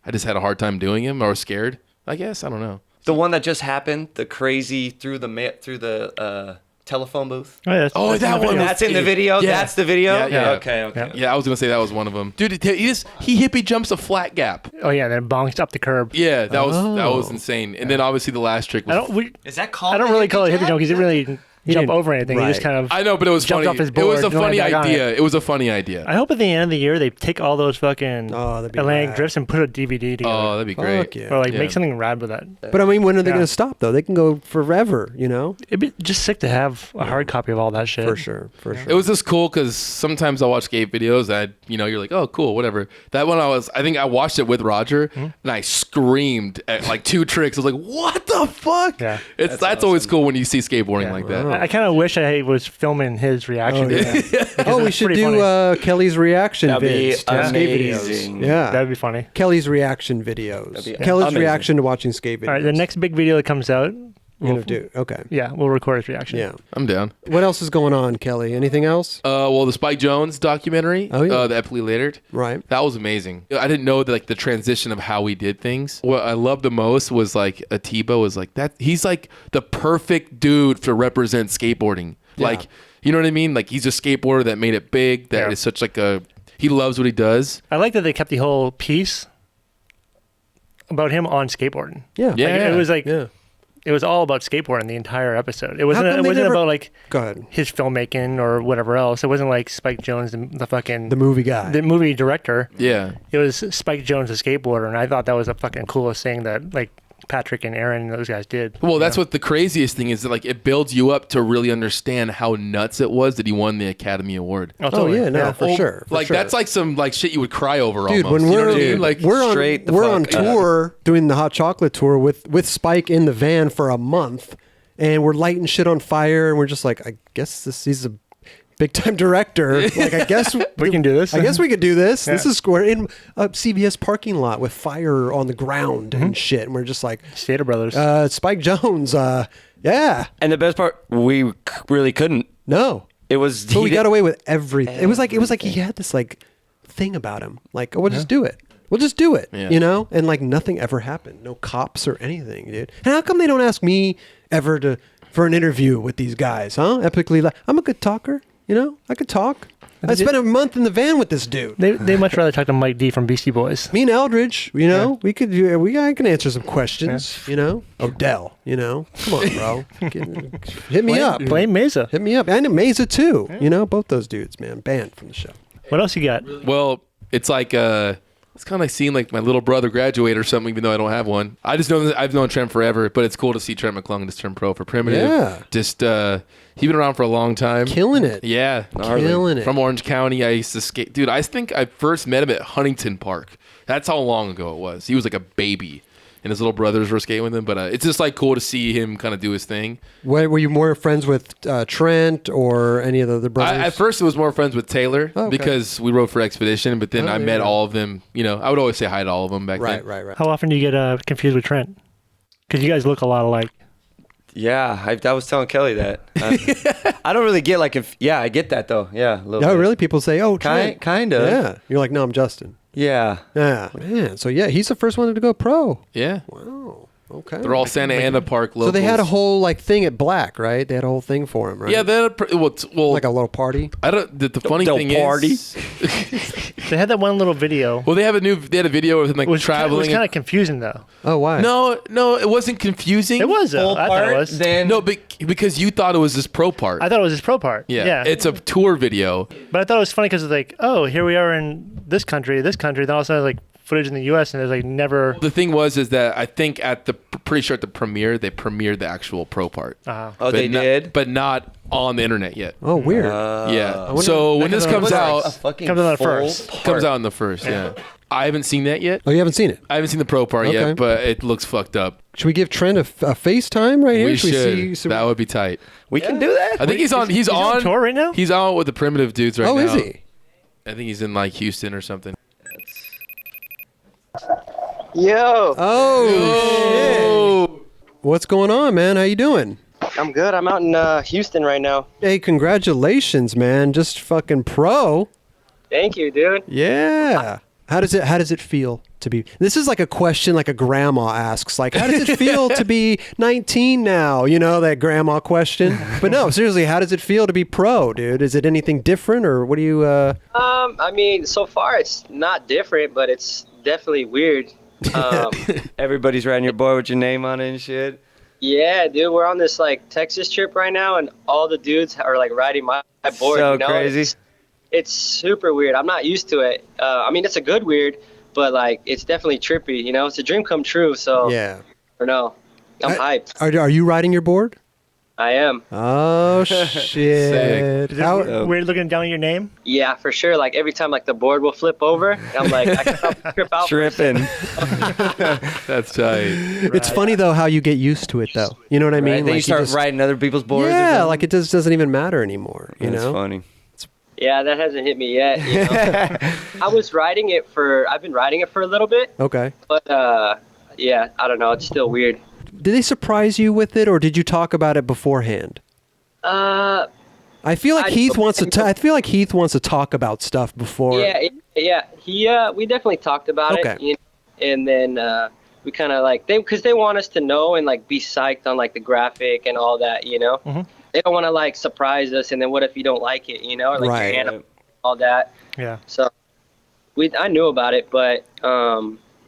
C: I just had a hard time doing them or was scared. I guess. I don't know.
D: The one that just happened, the crazy through the telephone booth.
B: Oh, yeah,
C: that one.
D: That's in the video.
C: Yeah.
D: That's the video.
C: Yeah.
D: Okay.
C: Yeah, I was gonna say that was one of them. Dude, he hippie jumps a flat gap.
B: Oh yeah, then bonks up the curb.
C: Yeah, that was insane. And then obviously the last trick was.
D: Is that called?
B: I don't really call it hippie jump because he really jump over anything. He just kind of.
C: I know, but it was
B: jumped
C: funny.
B: off his board.
C: It was a
B: and went
C: funny
B: back on
C: idea.
B: it.
C: It was a funny idea.
B: I hope at the end of the year they take all those fucking
A: that'd be
B: Atlantic
A: rad.
B: drifts and put a DVD together.
C: Oh, that'd be great.
A: Fuck yeah.
B: Or like
C: Yeah.
B: make something rad with that.
A: But I mean, when are they
B: Yeah.
A: going to stop though? They can go forever, you know.
B: It'd be just sick to have a hard copy of all that shit.
A: For sure.
C: It was just cool because sometimes I'll watch skate videos and you're like, oh, cool, whatever. That one I think I watched it with Roger and I screamed at like 2 tricks. I was like, what the fuck?
B: Yeah.
C: That's always cool when you see skateboarding like that.
B: I kind of wish I was filming his reaction.
A: Oh,
B: to
A: yeah.
B: that.
A: Oh, we
B: It's
A: should
B: pretty
A: do
B: funny.
A: Kelly's reaction
D: That'd be
A: vids to skate videos.
D: amazing.
A: Yeah,
B: That'd be funny.
A: Kelly's reaction videos.
D: That'd be
A: Kelly's
D: amazing.
A: reaction to watching skate videos.
B: All right, the next big video that comes out,
A: We're gonna do. Okay.
B: yeah, we'll record his reaction.
A: Yeah.
C: I'm down.
A: What else is going on, Kelly? Anything else?
C: Well, the Spike Jonze documentary,
A: Oh, yeah.
C: the epically layered,
A: Right.
C: that was amazing. I didn't know that, like the transition of how we did things. What I loved the most was like Atiba was like that. He's like the perfect dude to represent skateboarding.
A: Yeah.
C: Like, you know what I mean? Like he's a skateboarder that made it big. That is such like he loves what he does.
B: I like that they kept the whole piece about him on skateboarding.
A: Yeah.
B: Like, it was like
A: Yeah.
B: it was all about skateboarding the entire episode. It wasn't.
A: come
B: It
A: they
B: wasn't
A: never-
B: about like
A: Go ahead.
B: his filmmaking or whatever else. It wasn't like Spike Jonze, the fucking
A: The movie guy.
B: the movie director.
C: Yeah.
B: It was Spike Jonze, the skateboarder, and I thought that was the fucking coolest thing that like Patrick and Aaron and those guys did.
C: Well, that's what the craziest thing is that like it builds you up to really understand how nuts it was that he won the Academy Award.
B: Oh, totally.
A: yeah, no, for
C: Oh,
A: sure. For
C: like
A: sure.
C: that's like some like shit you would cry over.
A: Dude,
C: almost.
A: when
C: You know
A: we're
C: what I mean? like
D: straight the
A: we're
D: fuck
A: on
D: up.
A: tour doing the Hot Chocolate tour with Spike in the van for a month, and we're lighting shit on fire, and we're just like, I guess he's a big time director. Like, I guess
B: we can do this.
A: I guess we could do this.
B: Yeah.
A: This is square in a CVS parking lot with fire on the ground
B: Mm-hmm.
A: and shit, and we're just like,
B: Stater Brothers.
A: Spike Jonze, yeah,
D: And the best part, we really couldn't.
A: no,
D: It was.
A: but we got away with everything. It was like he had this like thing about him. Like, oh, we'll just do it. We'll just do it.
C: Yeah.
A: You know? And like nothing ever happened. No cops or anything, dude. And how come they don't ask me ever for an interview with these guys, huh? Epically, I'm a good talker. You know, I could talk. I spent a month in the van with this dude.
B: They much rather talk to Mike D from Beastie Boys.
A: Me and Eldridge, you know, I can answer some questions, you know. Odell, you know. Come on, bro. Hit me up.
B: Blame Mesa.
A: Hit me up. And Mesa too. You know, both those dudes, man, banned from the show.
B: What else you got?
C: Well, it's like it's kind of like seeing like my little brother graduate or something, even though I don't have one. I just know that I've known Trent forever, but it's cool to see Trent McClung just turn pro for Primitive.
A: Yeah.
C: Just he's been around for a long time.
A: Killing it.
C: Yeah.
A: Killing it.
C: From Orange County. I used to skate. Dude, I think I first met him at Huntington Park. That's how long ago it was. He was like a baby. And his little brothers were skating with him. But it's just like cool to see him kind of do his thing.
A: Were you more friends with Trent or any of the other brothers?
C: At first, I was more friends with Taylor
A: Oh, okay.
C: because we rode for Expedition. But then
A: Oh,
C: I met
A: yeah.
C: all of them. You know, I would always say hi to all of them back then.
A: Right.
B: How often do you get confused with Trent? Because you guys look a lot alike.
D: Yeah, I was telling Kelly that. I don't really get like if. Yeah, I get that though. Yeah, a little
A: Oh,
D: bit.
A: really? People say, oh, Trent.
D: Kind of.
A: Yeah. You're like, no, I'm Justin.
D: Yeah.
A: Yeah. Man. So, yeah, he's the first one to go pro.
C: Yeah.
A: Wow. Okay. Okay.
C: They're all Santa Ana Park locals.
A: So they had a whole like thing at Black, right? They had a whole thing for him, right?
C: Yeah, they had
A: like a little party.
C: I don't. The funny thing is,
B: They had that one little video.
C: well, they had a video of him like traveling.
B: It was kind of confusing though.
A: Oh, why?
C: No, it wasn't confusing.
B: It was though. I thought it was.
C: No, because you thought it was this pro part.
B: I thought it was his pro part.
C: Yeah, it's a tour video.
B: But I thought it was funny because it's like, oh, here we are in this country. Then all of a sudden, like footage in the U.S. and there's like never.
C: The thing is that I think pretty sure at the premiere they premiered the actual pro part.
D: Oh, they did,
C: but not on the internet yet.
A: Oh, weird.
C: Yeah. So when this comes out,
B: comes out on the first.
C: Comes out on the first. Yeah. I haven't seen that yet.
A: Oh, you haven't seen it?
C: I haven't seen the pro part
A: Okay.
C: yet, but it looks fucked up.
A: Should we give Trent a FaceTime right here?
C: We
A: Should
C: should.
A: we see?
C: That would be tight.
D: We can do that.
C: I think he's on. He's on
B: tour right now.
C: He's on with the Primitive Dudes right now.
A: Oh, is he?
C: I think he's in like Houston or something.
U: Yo.
A: Oh, shit. What's going on, man? How you doing?
U: I'm good. I'm out in Houston right now.
A: Hey, congratulations, man. Just fucking pro.
U: Thank you, dude.
A: Yeah. How does it feel to be? This is like a question like a grandma asks. Like, how does it feel to be 19 now? You know, that grandma question. But no, seriously, how does it feel to be pro, dude? Is it anything different or what do you
U: I mean, so far it's not different, but it's definitely weird.
D: Everybody's riding your board with your name on it and shit.
U: Yeah, dude, we're on this like Texas trip right now, and all the dudes are like riding my board.
D: So
U: you know?
D: crazy.
U: It's super weird. I'm not used to it. I mean, it's a good weird, but like it's definitely trippy. You know, it's a dream come true. So
A: Yeah.
U: Or no, I'm hyped.
A: Are you riding your board?
U: I am.
A: Oh shit.
B: Is it weird looking down at your name?
U: Yeah, for sure. Like every time, like the board will flip over, and I'm like, I can trip out.
D: Tripping.
C: That's tight.
A: It's funny though how you get used to it though. You know what I mean?
D: Right, then
A: Like
D: you start
A: just-
D: riding other people's boards. or
A: Yeah,
D: something.
A: like it just doesn't even matter anymore. You
D: That's
A: know?
D: funny.
U: Yeah, that hasn't hit me yet. You know? I've been riding it for a little bit,
A: Okay.
U: but yeah, I don't know. It's still weird.
A: Did they surprise you with it, or did you talk about it beforehand? I feel like Heath wants to. I feel like Heath wants to talk about stuff before.
U: Yeah. We definitely talked about
A: Okay.
U: it, you know? And then we kind of like because they want us to know and like be psyched on like the graphic and all that, you know.
B: Mm-hmm.
U: They don't want to like surprise us, and then what if you don't like it, you know, or, like
A: Right.
U: your hand, all that.
B: Yeah.
U: So I knew about it, but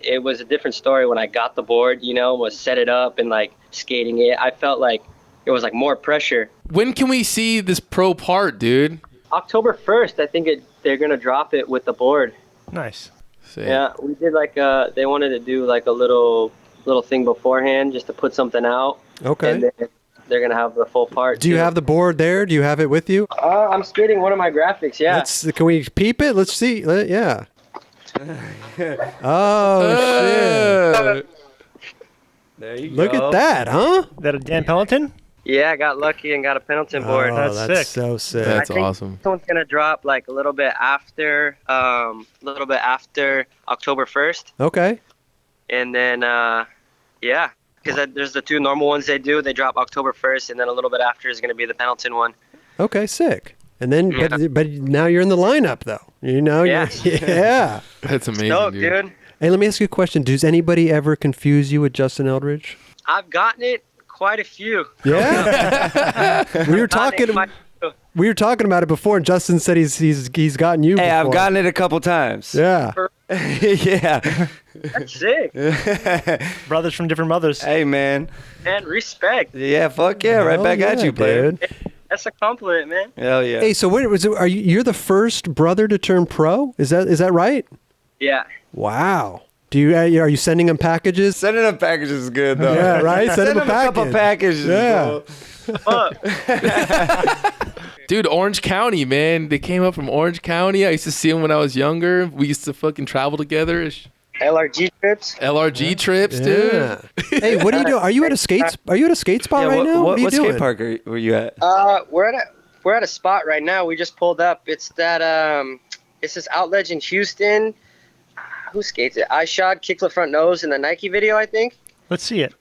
U: it was a different story when I got the board, you know, was set it up and like skating it. I felt like it was like more pressure.
C: When can we see this pro part, dude?
U: October 1st, I think they're gonna drop it with the board.
B: Nice.
C: Sick.
U: Yeah, we did like they wanted to do like a little thing beforehand just to put something out.
A: Okay.
U: And then they're gonna have the full part.
A: Do you have the board there? Do you have it with you?
U: I'm skating one of my graphics. Yeah.
A: Can we peep it? Let's see. Yeah. Oh shit!
D: There you
A: Look
U: go.
A: at that, huh?
B: That a Dan Peloton?
U: Yeah, I got lucky and got a Pendleton board.
A: Oh, that's so sick.
C: That's
U: I think
C: awesome.
U: This one's gonna drop like a little bit after October 1st,
A: Okay.
U: and then yeah, because there's the two normal ones they do. They drop October 1st, and then a little bit after is gonna be the Pendleton one.
A: Okay, sick. And then,
U: Yeah.
A: but now you're in the lineup, though. You know?
U: Yeah.
A: Yeah.
C: That's amazing,
U: Stoked,
C: dude.
U: dude.
A: Hey, let me ask you a question. Does anybody ever confuse you with Justin Eldridge?
U: I've gotten it quite a few.
A: Yeah. we were talking. We were talking about it before, and Justin said he's gotten you.
D: Hey, I've
A: before.
D: gotten it a couple times.
A: Yeah.
D: Yeah.
U: That's sick.
B: Brothers from different mothers.
D: Hey, man.
U: And respect.
D: Yeah, fuck yeah. Right
A: Hell
D: back at
A: yeah,
D: you, player.
A: dude.
U: That's a compliment, man.
D: Hell yeah.
A: Hey, so what was it? You're the first brother to turn pro? Is that right?
U: Yeah.
A: Wow. Do you are you sending him packages?
D: Sending them packages is good though.
A: Yeah, right. Send him a
D: couple packages.
A: Yeah.
C: Dude, Orange County, man. They came up from Orange County. I used to see them when I was younger. We used to fucking travel together.
U: LRG trips.
C: LRG trips, dude.
A: Yeah. Hey, what are you doing? Are you at a skate spot right now? What are you
D: what
A: doing?
D: skate park were you at?
U: We're at a spot right now. We just pulled up. It's that it's this outlet in Houston. Who skates it? I shot kickflip front nose in the Nike video, I think.
B: Let's see it.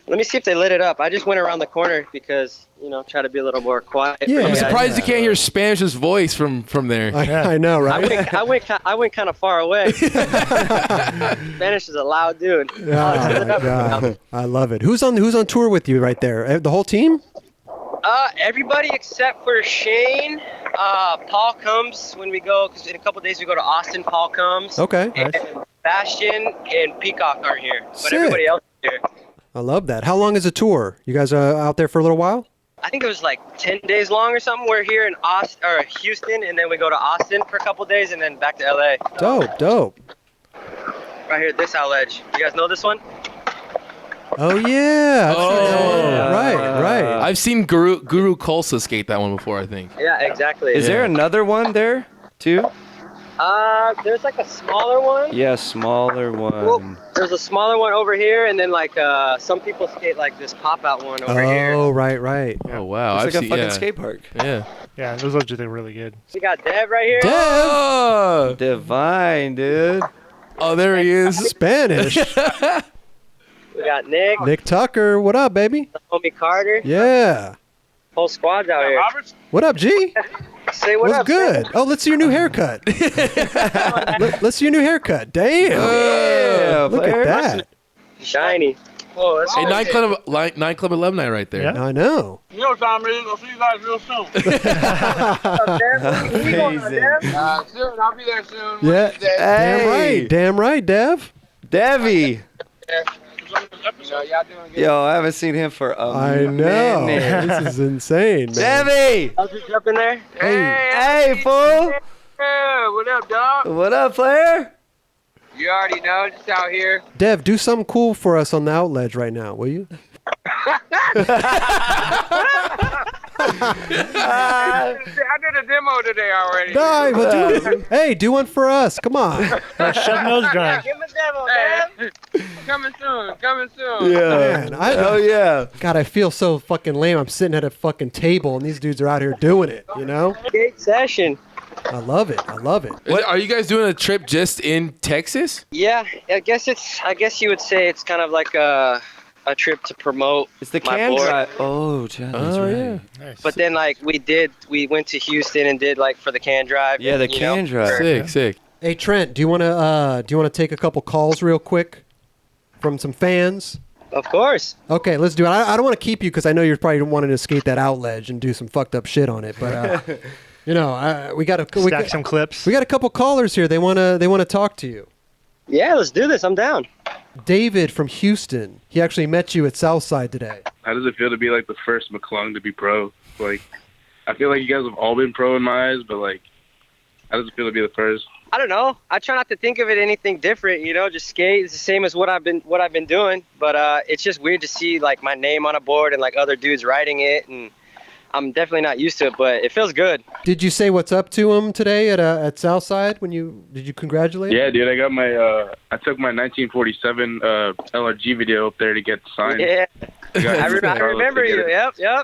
U: Let me see if they lit it up. I just went around the corner because, try to be a little more quiet.
A: Yeah.
C: I'm surprised you can't hear Spanish's voice from there.
A: I know, right?
U: I went kind of far away. Spanish is a loud dude.
A: Oh, my God. I love it. Who's on tour with you right there? The whole team?
U: Everybody except for Shane. Paul comes when we go, because in a couple days we go to Austin. Paul comes.
A: Okay.
U: And Bastion and Peacock aren't here, but
A: Sick.
U: everybody else is here.
A: I love that. How long is the tour? You guys out there for a little while?
U: I think it was like 10 days long or something. We're here in Houston, and then we go to Austin for a couple days, and then back to LA.
A: Dope.
U: Right here, this outledge. You guys know this one?
A: Oh, yeah. Right.
C: I've seen Guru Kolsa skate that one before, I think.
U: Yeah, exactly.
D: Is there another one there, too?
U: There's like a smaller one.
D: Yeah, smaller one.
U: Well, there's a smaller one over here, and then like some people skate like this pop-out one over here.
A: Oh, right.
C: Oh, wow.
D: It's like a fucking skate park.
C: Yeah.
B: Yeah, those are just really good.
U: We got Dev right here.
C: Oh!
D: Divine, dude.
C: Oh, there he is.
A: Spanish.
U: We got Nick.
A: Nick Tucker. What up, baby?
U: Homie Carter.
A: Yeah.
U: Whole squad's out here.
A: What up, G?
U: Say what
A: What's
U: up.
A: good? Oh, let's see your new haircut. Let's see your new haircut. Damn.
D: Yeah,
A: Look at that.
U: Shiny. Oh, that's
C: Hey, Nine Club alumni right there.
A: I know.
J: You know what time it is? I'll see you guys real soon. Soon. I'll be there soon.
A: Yeah.
D: Hey.
A: Damn right, Dev.
D: Devi.
J: Y'all doing good?
D: Yo, I haven't seen him for a
A: I know.
D: minute.
A: This is insane, man.
D: Devi.
U: I'll just jump in there.
D: Hey, fool.
J: Hey, what up, dog?
D: What up, player?
J: You already know, just out here.
A: Dev, do something cool for us on the outledge right now, will you?
J: I did a demo today already.
A: No, but do one for us. Come on.
B: Shut nose grind.
U: Give him a demo, Dev.
J: Coming soon.
A: Man,
D: Oh, yeah.
A: God, I feel so fucking lame. I'm sitting at a fucking table and these dudes are out here doing it, you know?
U: Skate session.
A: I love it.
C: Are you guys doing a trip just in Texas?
U: Yeah, I guess you would say it's kind of like a trip to promote
D: It's the
U: my
D: can
U: board.
D: drive. Oh, that's right.
C: Yeah.
B: Nice.
U: But then like we went to Houston and did like for the can drive.
D: Yeah, the
U: you know,
D: can drive.
C: Sick.
A: Hey, Trent, do you want to take a couple calls real quick from some fans?
U: Of course.
A: Okay, let's do it. I don't want to keep you because I know you're probably wanting to skate that outledge and do some fucked up shit on it, but we got
B: some clips.
A: We got a couple callers here. They wanna talk to you.
U: Yeah, let's do this. I'm down.
A: David from Houston. He actually met you at Southside today.
E: How does it feel to be like the first McClung to be pro? Like, I feel like you guys have all been pro in my eyes, but like, how does it feel to be the first?
U: I don't know. I try not to think of it anything different, just skate. It's the same as what I've been doing, but it's just weird to see like my name on a board and like other dudes writing it, and I'm definitely not used to it, but it feels good.
A: Did you say what's up to him today at Southside did you congratulate him?
E: Yeah, dude, I got I took my 1947 LRG video up there to get signed.
U: Yeah. I remember you. Yep.
A: Yeah.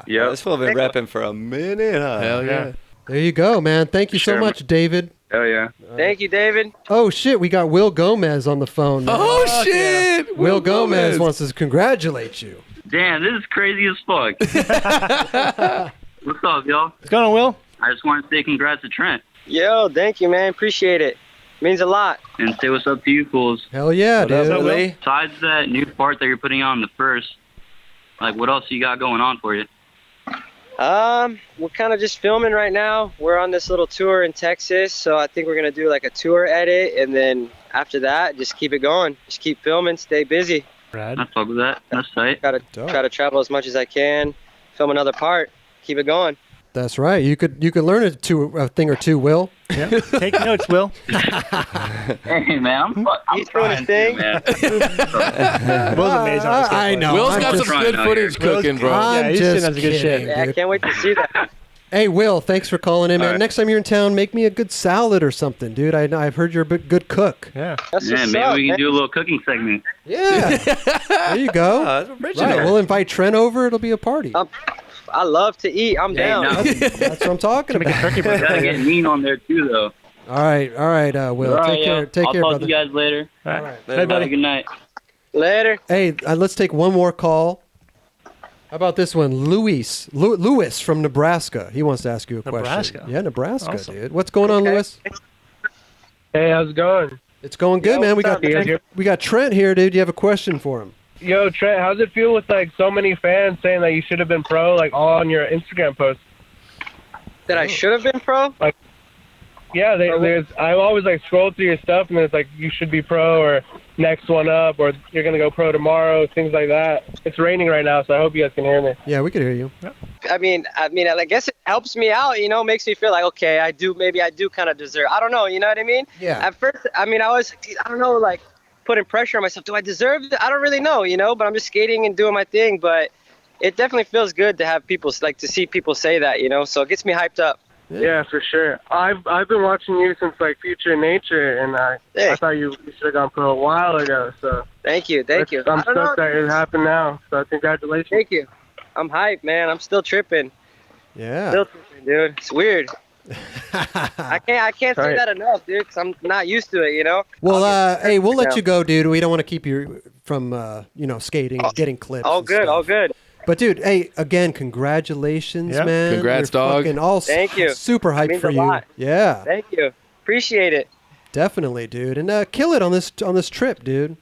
E: Yeah.
D: This fool been repping for a minute, huh?
C: Hell yeah.
A: There you go, man. Thank you so much, David.
E: Hell yeah.
U: Thank you, David.
A: Oh, shit. We got Will Gomez on the phone. Man.
C: Oh, shit.
A: Will Gomez wants to congratulate you.
V: Damn, this is crazy as fuck. What's up, y'all?
B: What's going on, Will?
V: I just want to say congrats to Trent.
U: Yo, thank you, man. Appreciate it. Means a lot.
V: And say what's up to you fools.
A: Hell yeah, dude.
V: Besides that new part that you're putting on the first, like what else you got going on for you?
U: We're kind of just filming right now. We're on this little tour in Texas, so I think we're gonna do like a tour edit, and then after that, just keep it going. Just keep filming, stay busy.
B: Rad.
V: I fuck with that. That's tight.
U: Try to travel as much as I can, film another part, keep it going.
A: That's right. You could learn a thing or two, Will.
B: Yeah. Take notes, Will.
V: Hey, man, I'm
U: He's doing his thing.
V: man.
B: Will's amazing on the skateboard.
A: I know.
C: Will's
A: I'm
C: got
A: just-
C: some good footage cooking, bro.
A: I'm
B: he's
A: just
B: doing some good shit.
A: kidding,
U: Yeah, I
A: dude.
U: can't wait to see that.
A: Hey, Will, thanks for calling in, man.
E: All right.
A: Next time you're in town, make me a good salad or something, dude. I've heard you're a good cook.
B: Yeah.
U: That's
V: Yeah,
U: what's
V: maybe
U: up,
V: we can
U: man.
V: do a little cooking segment.
A: Yeah. There you go.
D: that's original.
A: Right, we'll invite Trent over. It'll be a party.
U: I love to eat. I'm down.
V: no.
A: That's what I'm talking
B: Make a
A: about.
B: turkey burger.
V: Gotta get mean on there too, though.
A: All right, Will.
V: All right,
A: Take care.
V: yo.
A: Take
V: I'll
A: care,
V: talk
A: brother.
V: to you guys later.
B: All right.
A: right.
B: Hey,
V: Have a
B: buddy.
V: good night.
U: Later.
A: Hey, let's take one more call. How about this one? Louis from Nebraska. He wants to ask you a question.
B: Nebraska?
A: Yeah, Nebraska,
B: Awesome.
A: dude. What's going on, Louis?
W: Hey, how's it going?
A: It's going good, man. We got Trent here, dude. You have a question for him?
G: Yo, Trent, how's it feel with like so many fans saying that you should have been pro, like all on your Instagram posts?
U: That I should have been pro?
G: Like, yeah, I always like scroll through your stuff, and it's like you should be pro, or next one up, or you're gonna go pro tomorrow, things like that. It's raining right now, so I hope you guys can hear me.
A: Yeah, we can hear you.
U: I mean, I guess it helps me out, you know, makes me feel like, okay, maybe I do kind of deserve, I don't know, you know what I mean?
A: Yeah.
U: At first, I was like, I don't know, like putting pressure on myself. Do I deserve it? I don't really know, you know, but I'm just skating and doing my thing. But it definitely feels good to have people, like to see people say that, you know, so it gets me hyped up.
G: Yeah, for sure. I've been watching you since like Future Nature, and I thought you should have gone pro a while ago. So
U: thank you.
G: I'm stoked that it happened now. So congratulations.
U: Thank you. I'm hyped, man. I'm still tripping.
A: Yeah.
U: Still tripping, dude. It's weird. I can't say that enough, dude, because I'm not used to it, you know.
A: Well, hey, we'll let you go, dude. We don't want to keep you from, skating, getting clips.
U: All good.
A: But dude, hey, again, congratulations, man.
C: Congrats,
A: You're
C: dog.
A: fucking
U: Thank you.
A: Super hyped
U: Means
A: for
U: a
A: you.
U: lot.
A: Yeah.
U: Thank you. Appreciate it.
A: Definitely, dude. And kill it on this trip, dude.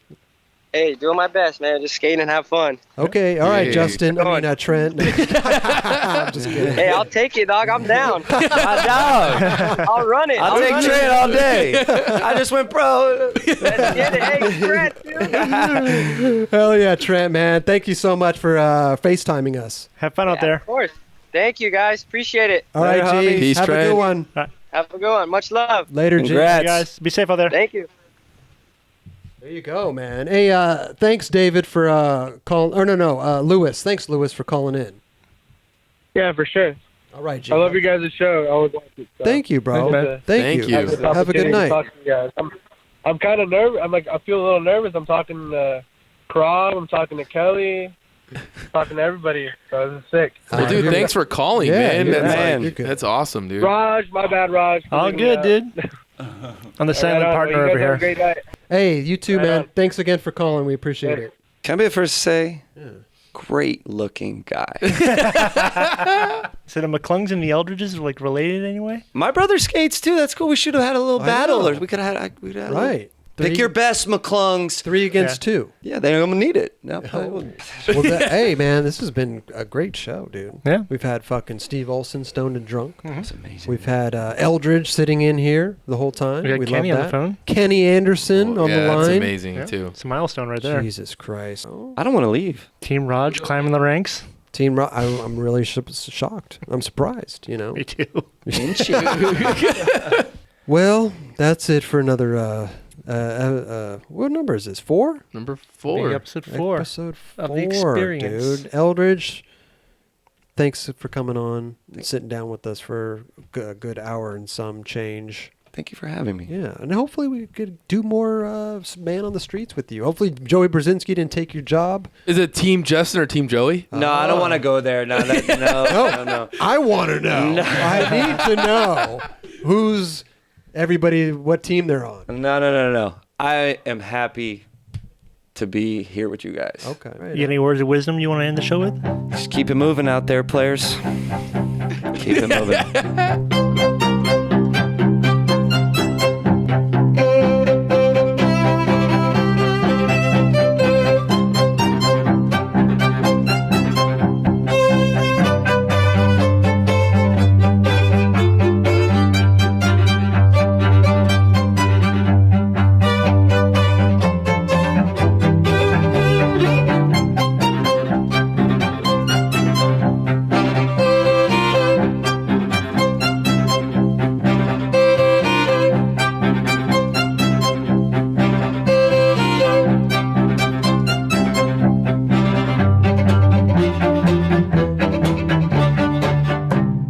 U: Hey, doing my best, man. Just skating and have fun.
A: Okay, all right, Justin. Trent. No. I'm just kidding.
U: Hey, I'll take it, dog. I'm down. I'll run it.
D: I'll take Trent all day. I just went pro.
U: Let's get it. Hey, Trent, dude.
A: Hell yeah, Trent, man. Thank you so much for FaceTiming us.
B: Have fun out there.
U: Of course. Thank you, guys. Appreciate it.
A: All right, G.
C: Peace,
A: have
C: Trent.
A: a good one.
U: Have a good one. Much love.
A: Later, G.
D: Congrats.
B: Hey guys, be safe out there.
U: Thank you.
A: There you go, man. Hey, thanks, David, for calling. Or no, Lewis. Thanks, Lewis, for calling in.
G: Yeah, for sure.
A: All right, G.
G: I love you guys' show. I always watch it. So.
A: Thank you, bro. Thank you. Have a good night.
G: I'm kind of nervous. I feel a little nervous. I'm talking to Krog. I'm talking to Kelly. I'm talking to everybody. So this is sick.
C: Well, dude, thanks for calling, man.
A: You're
C: That's awesome, dude.
G: Raj, my bad, Raj.
B: All good, dude. I'm the silent partner over here.
G: Have a great night.
A: Hey, you too, man. Thanks again for calling. We appreciate it.
D: Can I be the first to say, great looking guy.
B: So the McClungs and the Eldridges are like related anyway?
D: My brother skates too. That's cool. We should have had a little battle.
A: know.
D: Or we could have had. We'd had
A: Right.
D: Pick your best, McClungs.
A: 3 against 2.
D: Yeah, they're gonna need it. No,
A: Well, hey, man, this has been a great show, dude.
B: Yeah.
A: We've had fucking Steve Olson stoned and drunk.
D: That's amazing.
A: We've had Eldridge sitting in here the whole time.
B: We got Kenny
A: love
B: on
A: that.
B: the phone.
A: Kenny Anderson on the line.
C: That's amazing, too.
B: It's a milestone right there.
A: Jesus Christ.
D: I don't want to leave.
B: Team Raj climbing the ranks.
A: Team Rock, I'm really shocked. I'm surprised, you know.
B: Me too.
A: Well, that's it for another. What number is this? 4?
C: Number 4.
B: Episode 4.
A: Episode 4
B: of the experience.
A: Dude. Eldridge, thanks for coming on and sitting down with us for a good hour and some change.
D: Thank you for having me.
A: Yeah, and hopefully we could do more man on the streets with you. Hopefully Joey Brezinski didn't take your job.
C: Is it Team Justin or Team Joey?
D: No, I don't want to go there. No.
A: I want to know.
D: No.
A: I need to know who's everybody, what team they're on.
D: No. I am happy to be here with you guys.
A: Okay.
B: You got any words of wisdom you want to end the show with?
D: Just keep it moving out there, players. Keep it moving.